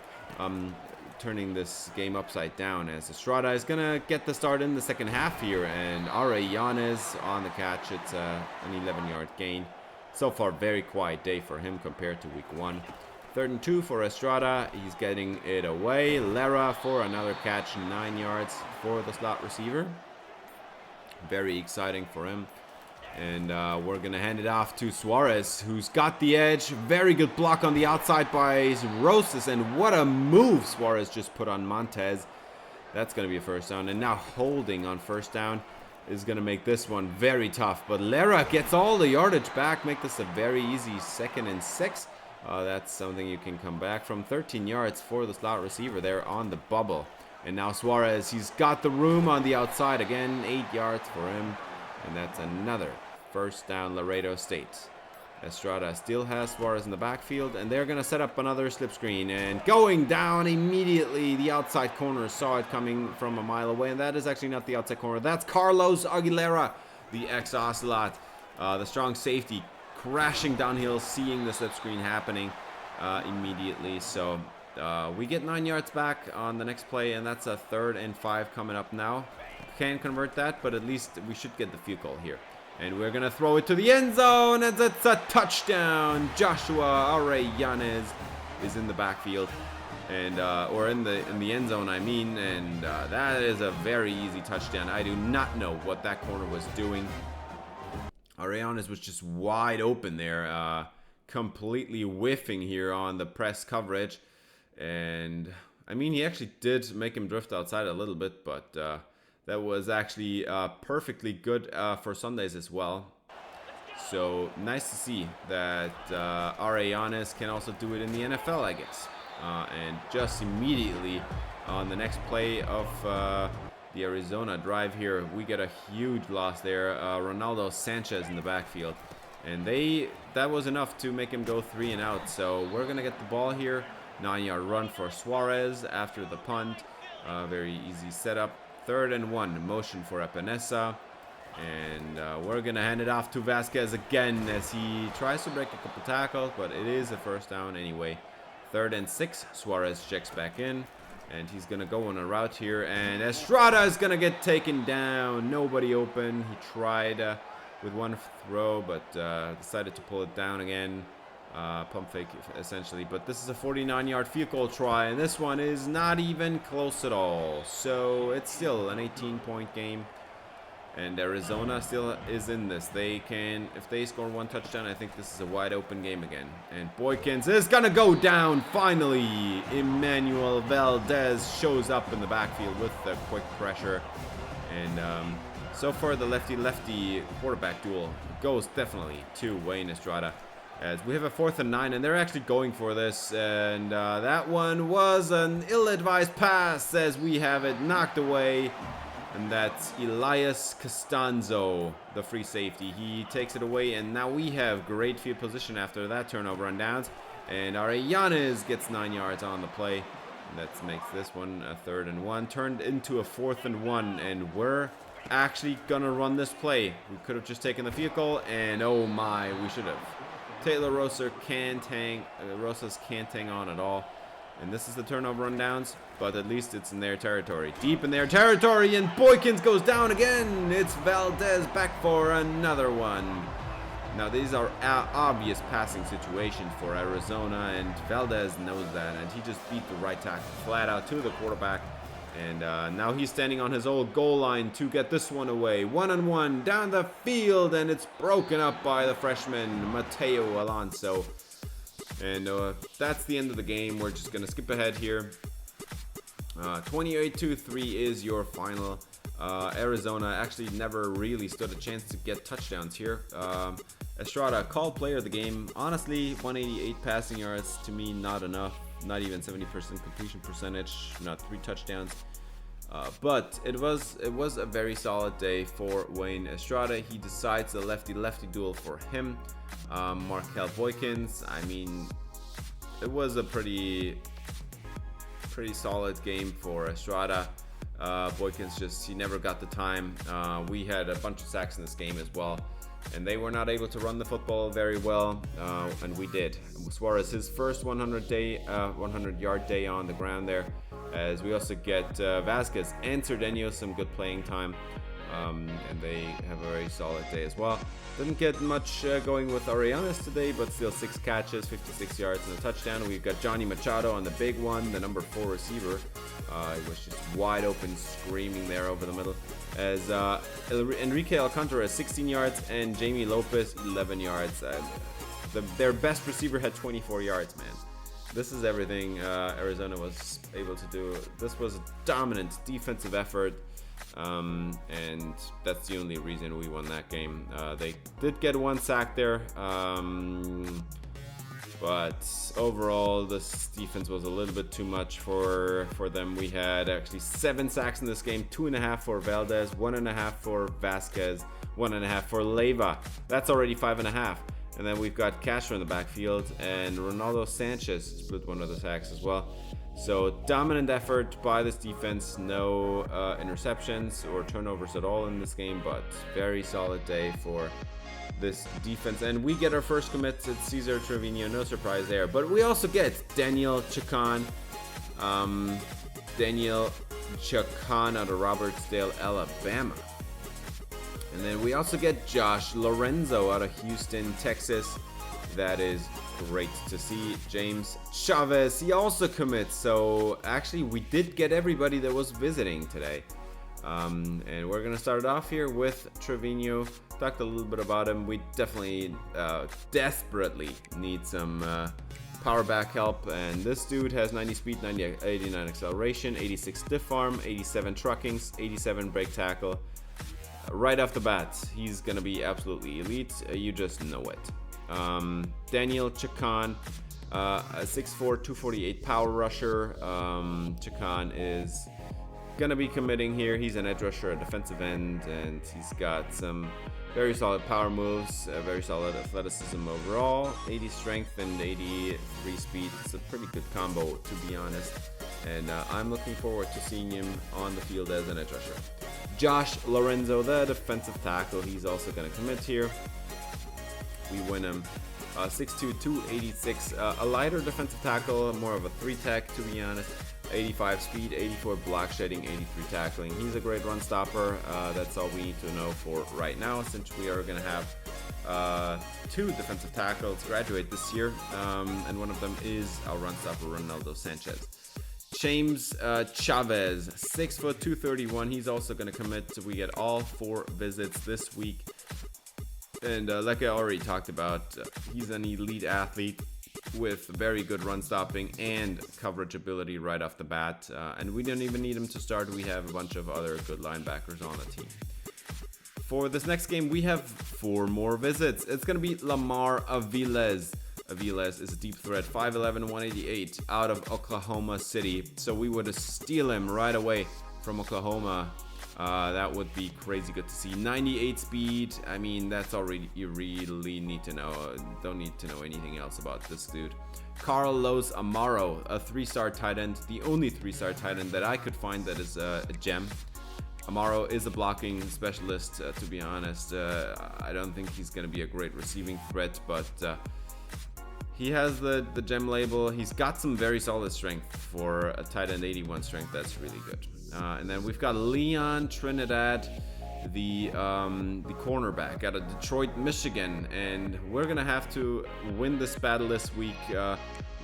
turning this game upside down, as Estrada is going to get the start in the 2nd half here, and R.A. Yanez on the catch. It's an 11-yard gain. So far, very quiet day for him compared to week 1. 3rd and 2 for Estrada. He's getting it away. Lara for another catch, 9 yards for the slot receiver. Very exciting for him. And we're going to hand it off to Suarez, who's got the edge. Very good block on the outside by Rosas. And what a move Suarez just put on Montez. That's going to be a first down. And now holding on first down is going to make this one very tough. But Lara gets all the yardage back. Make this a very easy 2nd and 6. That's something you can come back from. 13 yards for the slot receiver there on the bubble. And now Suarez, he's got the room on the outside. Again, 8 yards for him. And that's another first down, Laredo State. Estrada still has Suarez in the backfield, and they're going to set up another slip screen. And going down immediately, the outside corner saw it coming from a mile away, and that is actually not the outside corner. That's Carlos Aguilera, the ex-Ocelot, the strong safety, crashing downhill, seeing the slip screen happening immediately. So we get 9 yards back on the next play, and that's a 3rd and 5 coming up now. Can't convert that, but at least we should get the field goal here. And we're going to throw it to the end zone, and it's a touchdown. Joshua Arellanes is in the backfield, and or in the end zone, I mean. And that is a very easy touchdown. I do not know what that corner was doing. Arellanes was just wide open there, completely whiffing here on the press coverage. And, I mean, he actually did make him drift outside a little bit, but that was actually perfectly good for Sundays as well. So nice to see that Arellanes can also do it in the NFL, I guess. And just immediately on the next play of the Arizona drive here, we get a huge loss there. Ronaldo Sanchez in the backfield. And that was enough to make him go 3 and out. So we're going to get the ball here. 9-yard run for Suarez after the punt. Very easy setup. 3rd and 1, motion for Epinesa. And we're going to hand it off to Vasquez again as he tries to break a couple tackles, but it is a first down anyway. 3rd and 6, Suarez checks back in, and he's going to go on a route here. And Estrada is going to get taken down. Nobody open. He tried with one throw, but decided to pull it down again. Pump fake essentially, but this is a 49-yard field goal try, and this one is not even close at all. So it's still an 18-point game, and Arizona still is in this. They can, if they score 1 touchdown, I think this is a wide open game again. And Boykins is gonna go down finally. Emmanuel Valdez shows up in the backfield with the quick pressure, and so far the lefty-lefty quarterback duel goes definitely to Wayne Estrada. As we have a 4th and 9, and they're actually going for this, and that one was an ill-advised pass as we have it knocked away, and that's Elias Costanzo, the free safety. He takes it away, and now we have great field position after that turnover and downs, and Arellanes gets 9 yards on the play. That makes this one a 3rd and 1, turned into a 4th and 1, and we're actually gonna run this play. We could have just taken the field goal, and oh my, we should have. Taylor Rosas can't hang on at all. And this is the turnover rundowns, but at least it's in their territory. Deep in their territory, and Boykins goes down again. It's Valdez back for another one. Now, these are obvious passing situations for Arizona, and Valdez knows that, and he just beat the right tackle flat out to the quarterback. And now he's standing on his old goal line to get this one away. 1-on-1 down the field, and it's broken up by the freshman, Mateo Alonso. And that's the end of the game. We're just going to skip ahead here. 28-3 is your final. Arizona actually never really stood a chance to get touchdowns here. Estrada, called player of the game. Honestly, 188 passing yards, to me, not enough. Not even 70% completion percentage, not 3 touchdowns. But it was a very solid day for Wayne Estrada. He decides the lefty-lefty duel for him. Markel Boykins, I mean, it was a pretty solid game for Estrada. Boykins he never got the time. We had a bunch of sacks in this game as well, and they were not able to run the football very well, and we did. Suarez, his first 100-yard day on the ground there, as we also get Vasquez and Cerdeño some good playing time. and they have a very solid day as well. Didn't get much going with Arianes today, but still 6 catches, 56 yards, and a touchdown. We've got Johnny Machado on the big one, the number 4 receiver. He was just wide open, screaming there over the middle. As Enrique Alcantara 16 yards and Jamie Lopez 11 yards. Their best receiver had 24 yards, man. This is everything Arizona was able to do. This was a dominant defensive effort. And that's the only reason we won that game. They did get 1 sack there, but overall this defense was a little bit too much for them. We had actually 7 sacks in this game, 2.5 for Valdez, 1.5 for Vasquez, 1.5 for Leiva. That's already 5.5. And then we've got Castro in the backfield, and Ronaldo Sanchez split 1 of the sacks as well. So dominant effort by this defense. No interceptions or turnovers at all in this game, but very solid day for this defense. And we get our first commits at Cesar Trevino. No surprise there. But we also get Daniel Chacon. Daniel Chacon out of Robertsdale, Alabama. And then we also get Josh Lorenzo out of Houston, Texas. That is great to see. James Chavez, he also commits. So actually we did get everybody that was visiting today. And we're going to start it off here with Trevino. Talked a little bit about him. We definitely desperately need some power back help. And this dude has 90 speed, 89 acceleration, 86 stiff arm, 87 truckings, 87 brake tackle. Right off the bat, he's going to be absolutely elite. You just know it. Daniel Chacon, a 6'4", 248 power rusher. Chacon is going to be committing here. He's an edge rusher, a defensive end, and he's got some very solid power moves, very solid athleticism overall, 80 strength and 83 speed. It's a pretty good combo, to be honest. And I'm looking forward to seeing him on the field as an edge rusher. Josh Lorenzo, the defensive tackle, he's also going to commit here. We win him 6'2", 286, a lighter defensive tackle, more of a 3-tech, to be honest. 85 speed, 84 block shedding, 83 tackling. He's a great run stopper. That's all we need to know for right now, since we are going to have 2 defensive tackles graduate this year, and one of them is our run stopper, Ronaldo Sanchez. James Chavez, 6', 231. He's also going to commit. We get all 4 visits this week. And like I already talked about, he's an elite athlete with very good run stopping and coverage ability right off the bat. And we don't even need him to start. We have a bunch of other good linebackers on the team. For this next game, we have 4 more visits. It's going to be Lamar Aviles. Aviles is a deep threat, 5'11", 188, out of Oklahoma City. So we would steal him right away from Oklahoma. That would be crazy good to see. 98 speed. I mean, that's already you really need to know. Don't need to know anything else about this dude. Carlos Amaro, a 3-star tight end. The only 3-star tight end that I could find that is a gem. Amaro is a blocking specialist, to be honest. I don't think he's going to be a great receiving threat, but he has the gem label. He's got some very solid strength for a tight end, 81 strength. That's really good. And then we've got Leon Trinidad, the cornerback out of Detroit, Michigan. And we're going to have to win this battle this week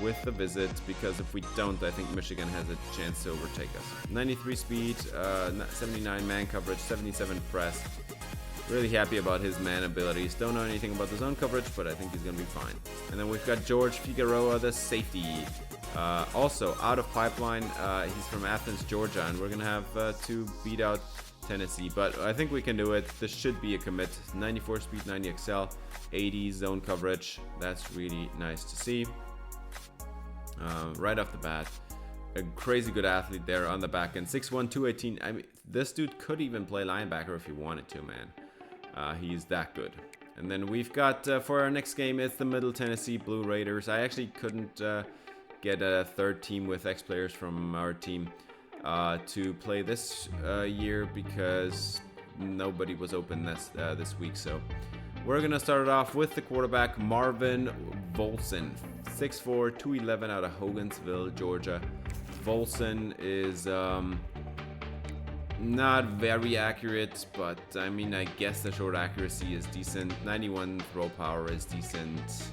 with the visit, because if we don't, I think Michigan has a chance to overtake us. 93 speed, 79 man coverage, 77 press. Really happy about his man abilities. Don't know anything about the zone coverage, but I think he's going to be fine. And then we've got George Figueroa, the safety. Also out of Pipeline. He's from Athens, Georgia, and we're going to have to beat out Tennessee. But I think we can do it. This should be a commit. 94 speed, 90 XL, 80 zone coverage. That's really nice to see. Right off the bat. A crazy good athlete there on the back end. 6'1", 218. I mean, this dude could even play linebacker if he wanted to, man. He's that good. And then we've got, for our next game, it's the Middle Tennessee Blue Raiders. I actually couldn't get a third team with ex-players from our team to play this year because nobody was open this week. So we're going to start it off with the quarterback, Marvin Volson. 6'4", 211 out of Hogansville, Georgia. Volson is Not very accurate, but I mean, I guess the short accuracy is decent. 91 throw power is decent.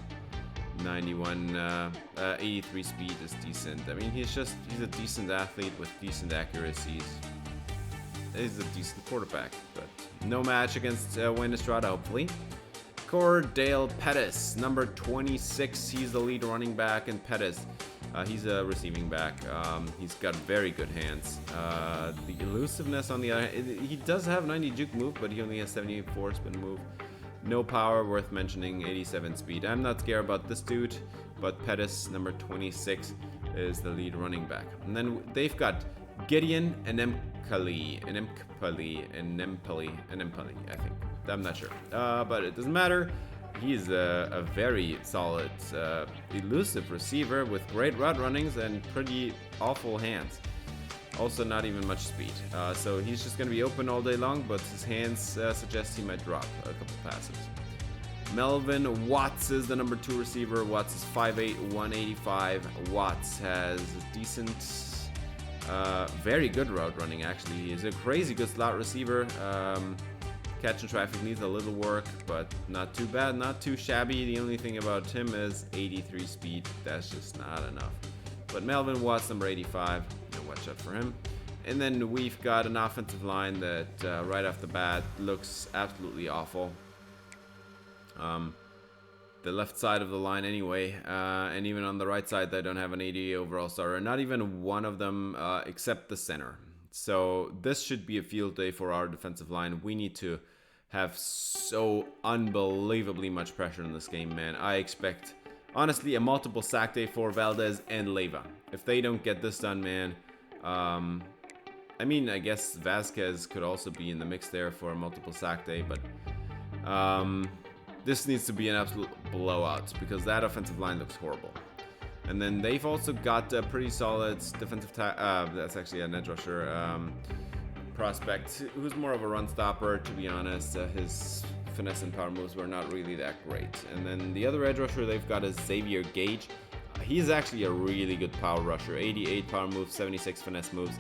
83 speed is decent. I mean, he's a decent athlete with decent accuracies. He's a decent quarterback, but no match against Wayne Estrada, hopefully. Cordell Pettis, number 26. He's the lead running back, and Pettis, he's a receiving back. He's got very good hands. The elusiveness on the other hand, he does have 90 juke move, but he only has 74 spin move. No power, worth mentioning, 87 speed. I'm not scared about this dude, but Pettis, number 26, is the lead running back. And then they've got Gideon and Empali, I think. I'm not sure, but it doesn't matter. He's a very solid, elusive receiver with great route runnings and pretty awful hands. Also, not even much speed. So he's just going to be open all day long, but his hands suggest he might drop a couple passes. Melvin Watts is the number 2 receiver. Watts is 5'8", 185. Watts has a decent, very good route running, actually. He's a crazy good slot receiver. Catching traffic needs a little work, but not too bad, not too shabby. The only thing about him is 83 speed. That's just not enough. But Melvin Watts, number 85, watch out for him. And then we've got an offensive line that right off the bat looks absolutely awful. The left side of the line anyway, and even on the right side they don't have an 80 overall starter. Not even one of them except the center. So this should be a field day for our defensive line. We need to have so unbelievably much pressure in this game, man. I expect, honestly, a multiple sack day for Valdez and Leiva. If they don't get this done, man, I mean, I guess Vasquez could also be in the mix there for a multiple sack day, but this needs to be an absolute blowout because that offensive line looks horrible. And then they've also got a pretty solid defensive that's actually an edge rusher prospect who's more of a run stopper, to be honest. His finesse and power moves were not really that great. And then the other edge rusher they've got is Xavier Gage. He's actually a really good power rusher. 88 power moves, 76 finesse moves.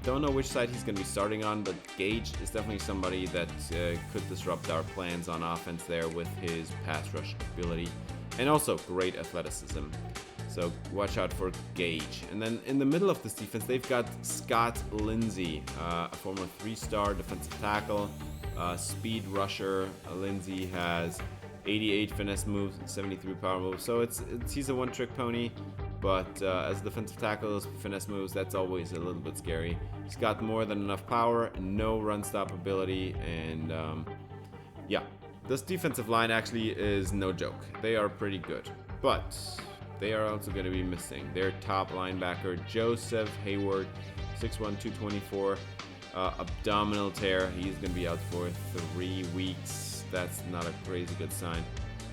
Don't know which side he's going to be starting on, but Gage is definitely somebody that could disrupt our plans on offense there with his pass rush ability. And also great athleticism. So watch out for Gage. And then in the middle of this defense, they've got Scott Lindsey, a former 3-star defensive tackle, speed rusher. Lindsey has 88 finesse moves, 73 power moves. So he's a one-trick pony. But as a defensive tackle, finesse moves, that's always a little bit scary. He's got more than enough power, no run stop ability, and yeah. This defensive line actually is no joke. They are pretty good, but they are also going to be missing their top linebacker, Joseph Hayward, 6'1", 224, abdominal tear. He's going to be out for 3 weeks. That's not a crazy good sign.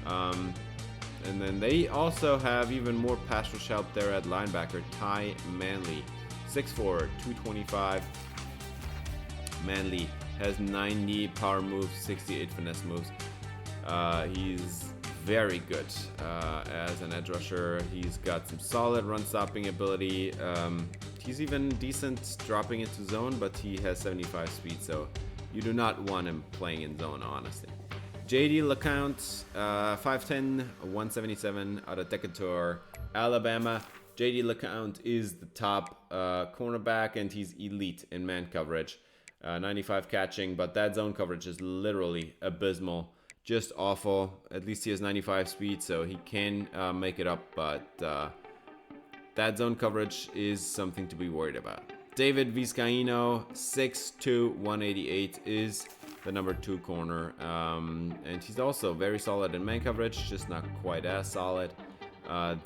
And then they also have even more pass rush help there at linebacker, Ty Manley, 6'4", 225. Manley has 90 power moves, 68 finesse moves. He's very good as an edge rusher. He's got some solid run stopping ability. He's even decent dropping into zone, but he has 75 speed, so you do not want him playing in zone, honestly. JD LeCount, 5'10", 177 out of Decatur, Alabama. JD LeCount is the top cornerback, and he's elite in man coverage. 95 catching, but that zone coverage is literally abysmal. Just awful. At least he has 95 speed, so he can make it up, but that zone coverage is something to be worried about. David Vizcaino, 6'2", 188, is the number 2 corner, and he's also very solid in man coverage, just not quite as solid. As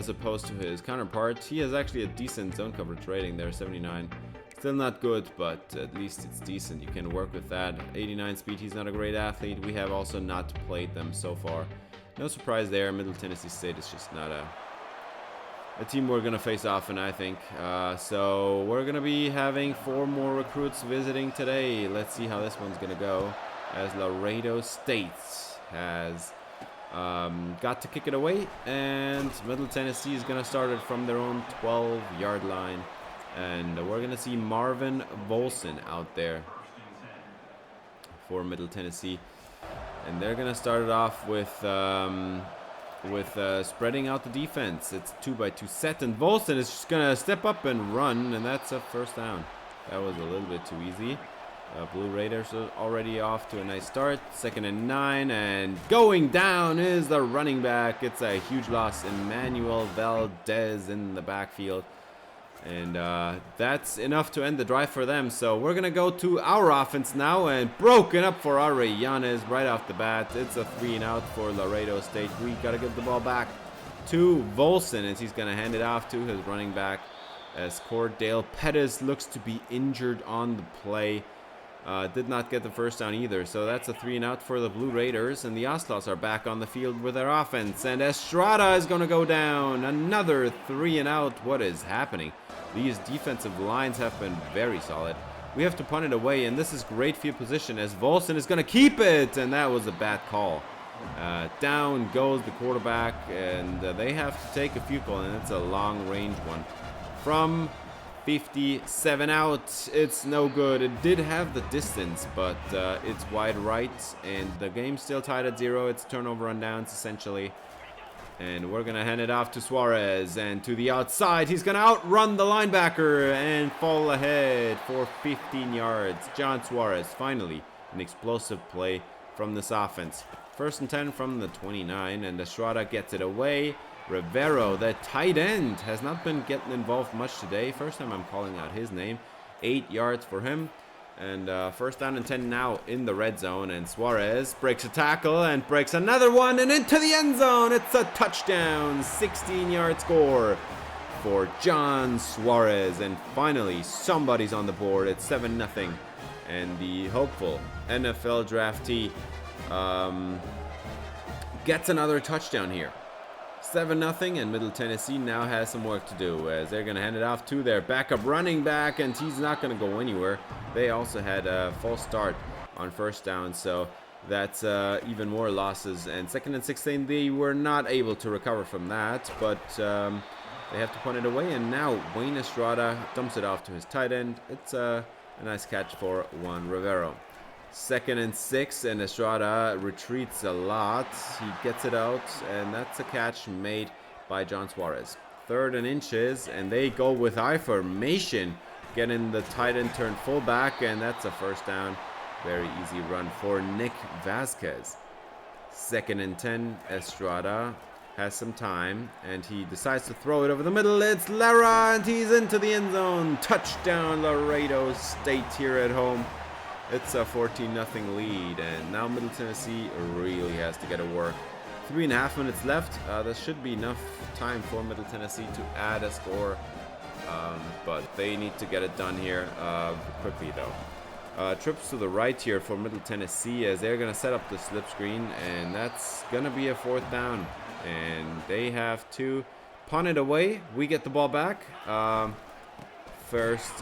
opposed to his counterpart, he has actually a decent zone coverage rating there, 79. Still not good, but at least it's decent. You can work with that. 89 speed, he's not a great athlete. We have also not played them so far. No surprise there. Middle Tennessee State is just not a team we're going to face often, I think. So we're going to be having 4 more recruits visiting today. Let's see how this one's going to go, as Laredo State has got to kick it away, and Middle Tennessee is going to start it from their own 12-yard line. And we're going to see Marvin Volson out there for Middle Tennessee. And they're going to start it off with spreading out the defense. It's 2-by-2 set, and Volson is just going to step up and run, and that's a first down. That was a little bit too easy. Blue Raiders are already off to a nice start. 2nd and 9, and going down is the running back. It's a huge loss. Emmanuel Valdez in the backfield. And that's enough to end the drive for them. So we're going to go to our offense now, and broken up for Arellanes right off the bat. It's a 3-and-out for Laredo State. We got to give the ball back to Volson as he's going to hand it off to his running back, as Cordell Pettis looks to be injured on the play. Did not get the first down either. So that's a 3-and-out for the Blue Raiders. And the Oslos are back on the field with their offense. And Estrada is going to go down. Another 3-and-out. What is happening? These defensive lines have been very solid. We have to punt it away. And this is great field position as Volson is going to keep it. And that was a bad call. Down goes the quarterback. And they have to take a field goal. And it's a long-range one. From 57 out, it's no good. It did have the distance, but it's wide right, and the game's still tied at 0. It's turnover on downs essentially, and we're gonna hand it off to Suarez, and to the outside he's gonna outrun the linebacker and fall ahead for 15 yards. John Suarez, finally an explosive play from this offense. 1st and 10 from the 29, and Estrada gets it away. Rivero, the tight end, has not been getting involved much today. First time I'm calling out his name. 8 yards for him. And 1st down and 10 now in the red zone. And Suarez breaks a tackle and breaks another one and into the end zone. It's a touchdown. 16-yard score for John Suarez. And finally, somebody's on the board. It's 7-0. And the hopeful NFL draftee gets another touchdown here. 7-0, and Middle Tennessee now has some work to do as they're going to hand it off to their backup running back, and he's not going to go anywhere. They also had a false start on 1st down, so that's even more losses. And 2nd and 16, they were not able to recover from that, but they have to punt it away. And now Wayne Estrada dumps it off to his tight end. It's a nice catch for Juan Rivero. 2nd and 6, and Estrada retreats a lot. He gets it out, and that's a catch made by John Suarez. 3rd and inches, and they go with I formation, getting the tight end turned fullback, and that's a 1st down. Very easy run for Nick Vasquez. 2nd and 10, Estrada has some time, and he decides to throw it over the middle. It's Lara, and he's into the end zone. Touchdown, Laredo State here at home. It's a 14-0 lead, and now Middle Tennessee really has to get to work. 3.5 minutes left. There should be enough time for Middle Tennessee to add a score, but they need to get it done here quickly, though. Trips to the right here for Middle Tennessee as they're going to set up the slip screen, and that's going to be a 4th down, and they have to punt it away. We get the ball back. First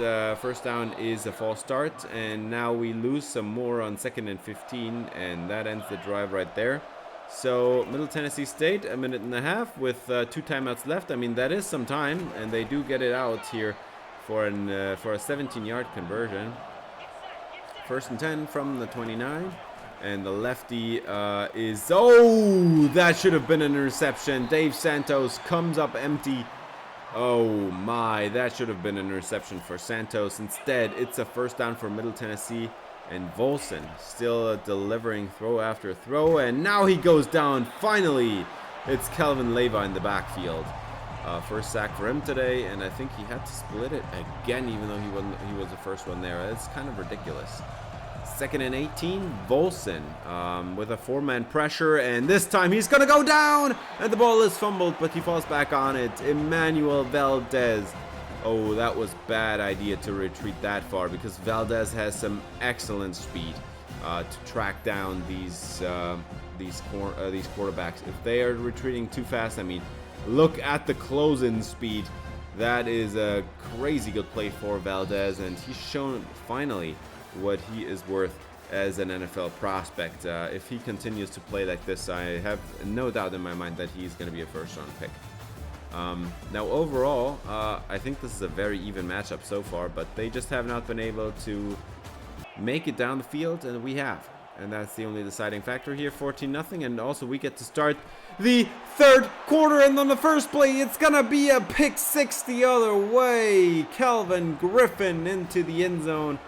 down is a false start, and now we lose some more on 2nd and 15, and that ends the drive right there. So Middle Tennessee State, 1.5 minutes with 2 timeouts left. I mean, that is some time, and they do get it out here for a 17-yard conversion. 1st and 10 from the 29, and the lefty is, oh, that should have been an interception. Dave Santos comes up empty. Oh my, that should have been an interception for Santos. Instead, it's a 1st down for Middle Tennessee, and Volson still delivering throw after throw, and now he goes down. Finally, it's Kelvin Leyva in the backfield. 1st sack for him today, and I think he had to split it again, even though he was the first one there. It's kind of ridiculous. 2nd and 18, Volson with a 4-man pressure, and this time he's gonna go down, and the ball is fumbled, but he falls back on it. Emmanuel Valdez. Oh, that was bad idea to retreat that far, because Valdez has some excellent speed to track down these quarterbacks. If they are retreating too fast, I mean, look at the close-in speed. That is a crazy good play for Valdez, and he's shown finally what he is worth as an NFL prospect. If he continues to play like this, I have no doubt in my mind that he's going to be a 1st-round pick. Now overall, I think this is a very even matchup so far, but they just have not been able to make it down the field, and we have. And that's the only deciding factor here, 14-0, and also we get to start the third quarter, and on the first play, it's gonna be a pick six the other way. Calvin Griffin into the end zone.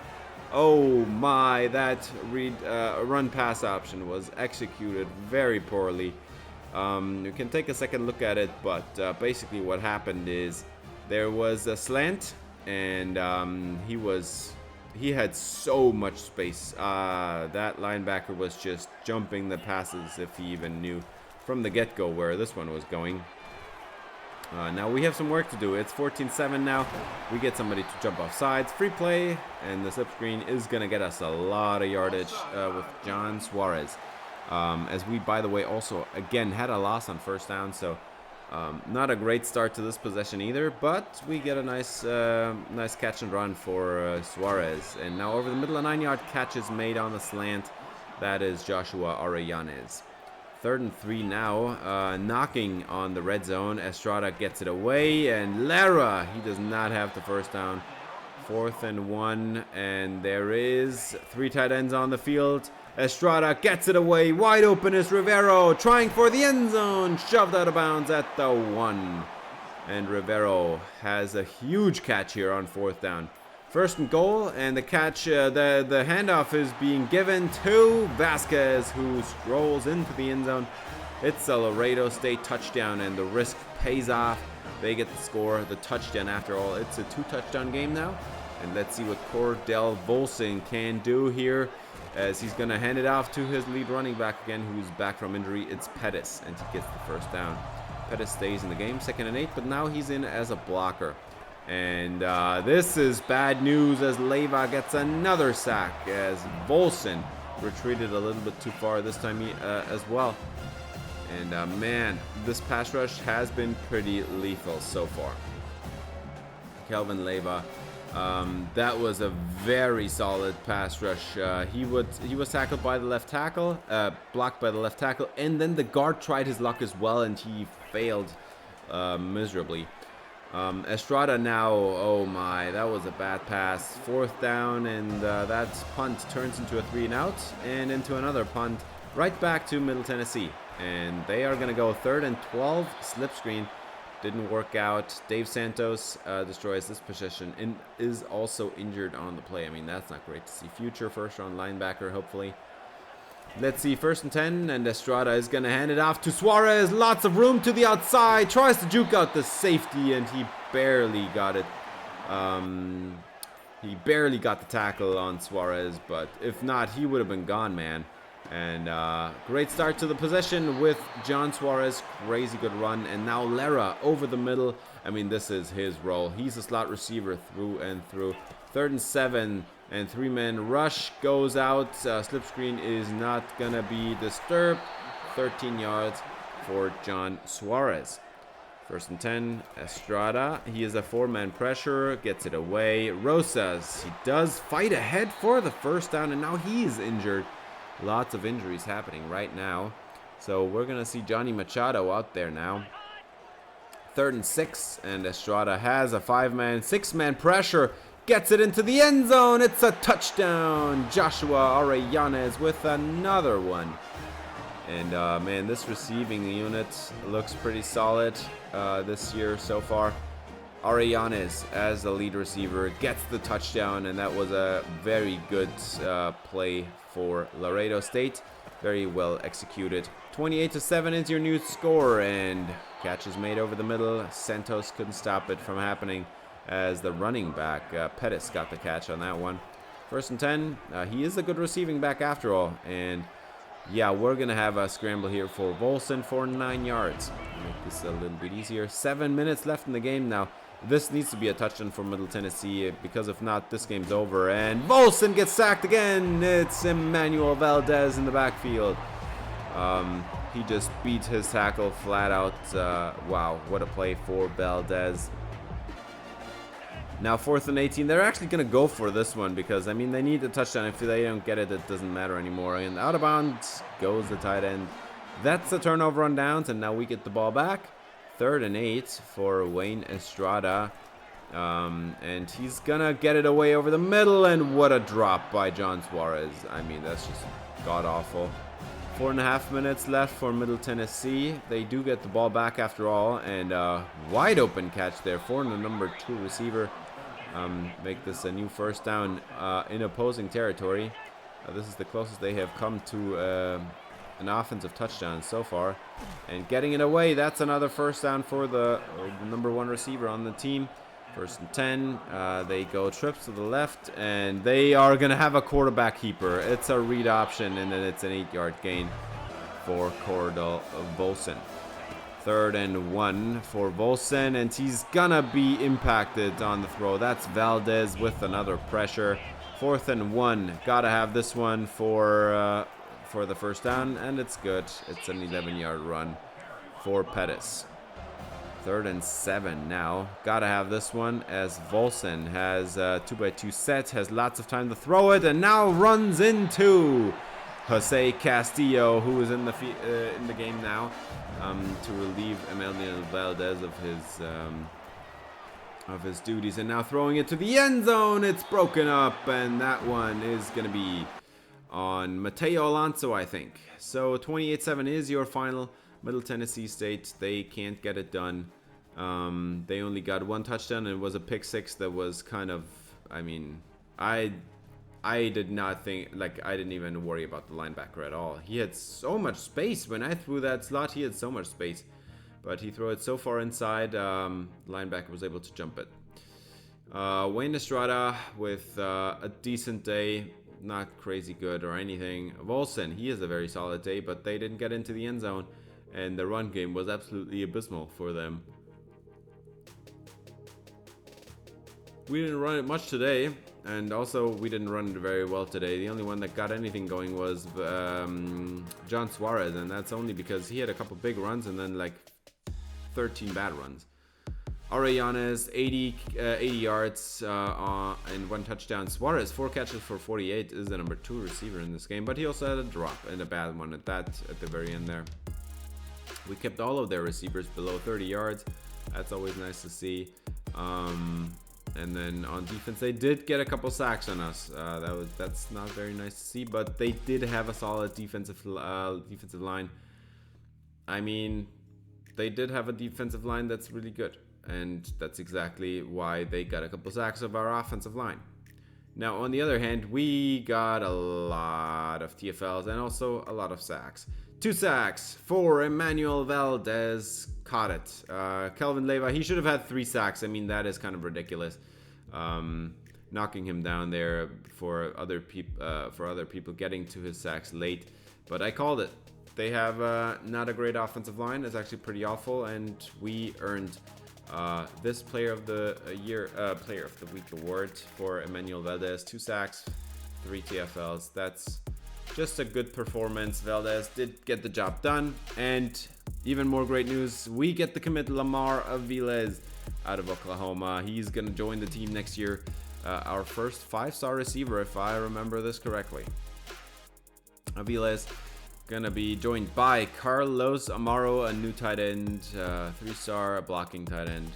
Oh my, that run pass option was executed very poorly. You can take a second look at it, but basically what happened is there was a slant, and he had so much space. That linebacker was just jumping the passes if he even knew from the get-go where this one was going. Now we have some work to do. It's 14-7 now. We get somebody to jump off sides. Free play, and the slip screen is going to get us a lot of yardage with John Suarez. As we, by the way, also, again, had a loss on first down, so not a great start to this possession either, but we get a nice catch and run for Suarez. And now over the middle, a 9-yard catch is made on the slant. That is Joshua Arellanes. 3rd and 3 now, knocking on the red zone. Estrada gets it away, and Lara, he does not have the first down. 4th and 1, and there is 3 tight ends on the field. Estrada gets it away. Wide open is Rivero, trying for the end zone. Shoved out of bounds at the 1. And Rivero has a huge catch here on 4th down. 1st and goal, and the catch, the handoff is being given to Vasquez, who strolls into the end zone. It's a Laredo State touchdown, and the risk pays off. They get the score, the touchdown after all. It's a 2-touchdown game now. And let's see what Cordell Volson can do here, as he's going to hand it off to his lead running back again, who's back from injury. It's Pettis, and he gets the first down. Pettis stays in the game, 2nd and 8, but now he's in as a blocker. And this is bad news, as Leiva gets another sack, as Volson retreated a little bit too far this time as well. And man, this pass rush has been pretty lethal so far. Kelvin Leiva, that was a very solid pass rush. He was tackled by the left tackle, blocked by the left tackle, and then the guard tried his luck as well, and he failed miserably. Estrada now, oh my, that was a bad pass. 4th down, and that punt turns into a 3-and-out, and into another punt right back to Middle Tennessee. And they are going to go 3rd and 12, slip screen. Didn't work out. Dave Santos destroys this possession and is also injured on the play. I mean, that's not great to see. Future first-round linebacker, hopefully. Let's see, 1st and 10, and Estrada is going to hand it off to Suarez. Lots of room to the outside. Tries to juke out the safety, and he barely got it. He barely got the tackle on Suarez, but if not, he would have been gone, man. And great start to the possession with John Suarez. Crazy good run. And now Lara over the middle. I mean, this is his role. He's a slot receiver through and through. 3rd and 7, and 3-man rush goes out. Slip screen is not going to be disturbed. 13 yards for John Suarez. 1st and 10, Estrada. He is a 4-man pressure. Gets it away. Rosas, he does fight ahead for the first down, and now he's injured. Lots of injuries happening right now. So we're going to see Johnny Machado out there now. 3rd and 6, and Estrada has a 5-man, 6-man pressure. Gets it into the end zone. It's a touchdown. Joshua Arellanes with another one. And man, this receiving unit looks pretty solid this year so far. Arellanes, as the lead receiver, gets the touchdown, and that was a very good play for Laredo State. Very well executed. 28-7 is your new score, and catch is made over the middle. Santos couldn't stop it from happening, as the running back, Pettis, got the catch on that one. 1st and 10, he is a good receiving back after all, and yeah, we're going to have a scramble here for Volson for 9 yards. Make this a little bit easier. 7 minutes left in the game now. This needs to be a touchdown for Middle Tennessee, because if not, this game's over. And Volson gets sacked again. It's Emmanuel Valdez in the backfield. He just beat his tackle flat out. Wow, what a play for Valdez. Now 4th and 18. They're actually going to go for this one, because, I mean, they need the touchdown. If they don't get it, it doesn't matter anymore. And out of bounds goes the tight end. That's a turnover on downs, and now we get the ball back. 3rd and 8 for Wayne Estrada. And he's gonna get it away over the middle, and what a drop by John Suarez. I mean, that's just god-awful. 4.5 minutes left for Middle Tennessee. They do get the ball back after all, and wide open catch there for the number 2 receiver. Make this a new first down in opposing territory. This is the closest they have come to an offensive touchdown so far. And getting it away, that's another first down for the number 1 receiver on the team. 1st and 10. They go trips to the left, and they are going to have a quarterback keeper. It's a read option, and then it's an 8-yard gain for Cordell Volson. 3rd and 1 for Volson, and he's going to be impacted on the throw. That's Valdez with another pressure. 4th and 1. Got to have this one for the first down, and it's good. It's an 11-yard run for Pettis. 3rd and 7 now. Gotta have this one as Volson has 2x2 set, has lots of time to throw it, and now runs into Jose Castillo, who is in the game now, to relieve Emmanuel Valdez of his duties, and now throwing it to the end zone. It's broken up, and that one is gonna be on Mateo Alonso, I think. So 28-7 is your final. Middle Tennessee State, they can't get it done. They only got 1 touchdown, and it was a pick 6 that was kind of, I mean, I did not think, like, I didn't even worry about the linebacker at all. He had so much space. When I threw that slot, he had so much space. But he threw it so far inside, linebacker was able to jump it. Wayne Estrada with a decent day. Not crazy good or anything. Volson, he has a very solid day, but they didn't get into the end zone. And the run game was absolutely abysmal for them. We didn't run it much today, and also we didn't run it very well today. The only one that got anything going was John Suarez, and that's only because he had a couple big runs and then like 13 bad runs. Arellanes, 80 yards and 1 touchdown. Suarez, 4 catches for 48, is the number 2 receiver in this game, but he also had a drop and a bad one at the very end there. We kept all of their receivers below 30 yards. That's always nice to see. And then on defense, they did get a couple sacks on us. That's not very nice to see, but they did have a solid defensive line. I mean, they did have a defensive line that's really good, and that's exactly why they got a couple sacks of our offensive line. Now, on the other hand, we got a lot of TFLs and also a lot of sacks. 2 sacks for Emmanuel Valdez. Caught it. Kelvin Leyva, he should have had 3 sacks. I mean, that is kind of ridiculous. Knocking him down there for other people getting to his sacks late. But I called it. They have not a great offensive line. It's actually pretty awful, and we earned this Player of the Week award for Emmanuel Valdez. 2 sacks, 3 TFLs. That's just a good performance. Valdez did get the job done, and even more great news, we get the commit Lamar Aviles out of Oklahoma. He's gonna join the team next year. Our first 5-star receiver, if I remember this correctly. Aviles gonna be joined by Carlos Amaro, a new tight end, 3-star blocking tight end.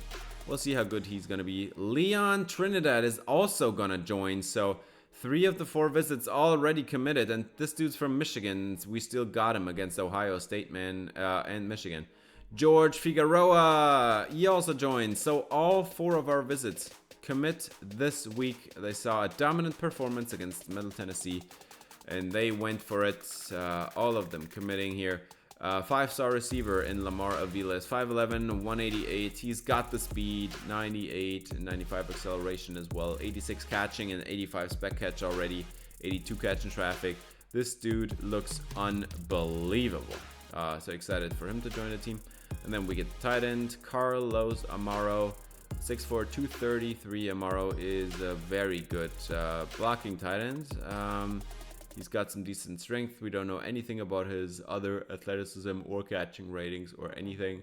We'll see how good he's gonna be. Leon Trinidad is also gonna join, so 3 of the 4 visits already committed, and this dude's from Michigan. We still got him against Ohio State, man, and Michigan. George Figueroa, he also joined. So all 4 of our visits commit this week. They saw a dominant performance against Middle Tennessee, and they went for it. All of them committing here. 5-star receiver in Lamar Aviles, 5'11", 188. He's got the speed, 98 and 95 acceleration as well. 86 catching and 85 spec catch already. 82 catch in traffic. This dude looks unbelievable. So excited for him to join the team. And then we get the tight end, Carlos Amaro, 6'4", 233. Amaro is a very good blocking tight end. He's got some decent strength. We don't know anything about his other athleticism or catching ratings or anything,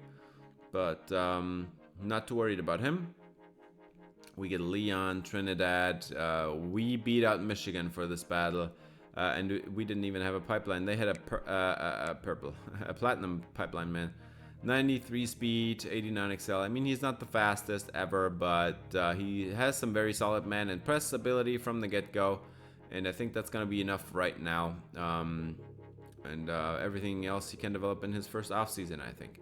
but not too worried about him. We get Leon Trinidad. We beat out Michigan for this battle, and we didn't even have a pipeline. They had a platinum pipeline, man. 93 speed, 89 XL. I mean, he's not the fastest ever, but he has some very solid man and press ability from the get-go, and I think that's going to be enough right now. And everything else he can develop in his first offseason, I think.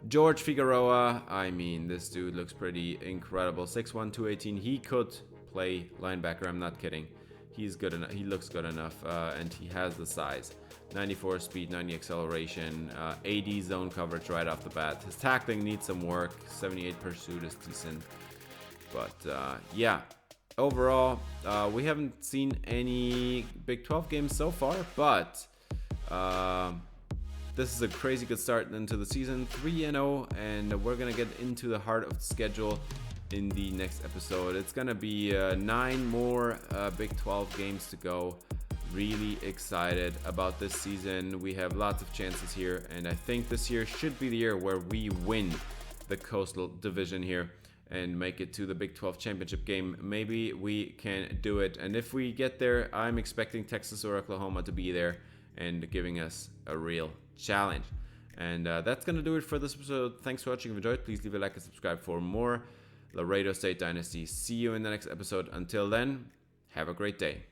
George Figueroa, I mean, this dude looks pretty incredible. 6'1", 218. He could play linebacker, I'm not kidding. He's good enough. He looks good enough, and he has the size. 94 speed, 90 acceleration, 80 zone coverage right off the bat. His tackling needs some work. 78 pursuit is decent. But yeah, overall, we haven't seen any Big 12 games so far, but this is a crazy good start into the season. 3-0, and we're going to get into the heart of the schedule in the next episode. It's gonna be 9 more Big 12 games to go. Really excited about this season. We have lots of chances here, and I think this year should be the year where we win the Coastal Division here and make it to the Big 12 championship game. Maybe we can do it, and if we get there, I'm expecting Texas or Oklahoma to be there and giving us a real challenge. And that's gonna do it for this episode. Thanks for watching. If you enjoyed, please leave a like and subscribe for more Laredo State Dynasty. See you in the next episode. Until then, have a great day.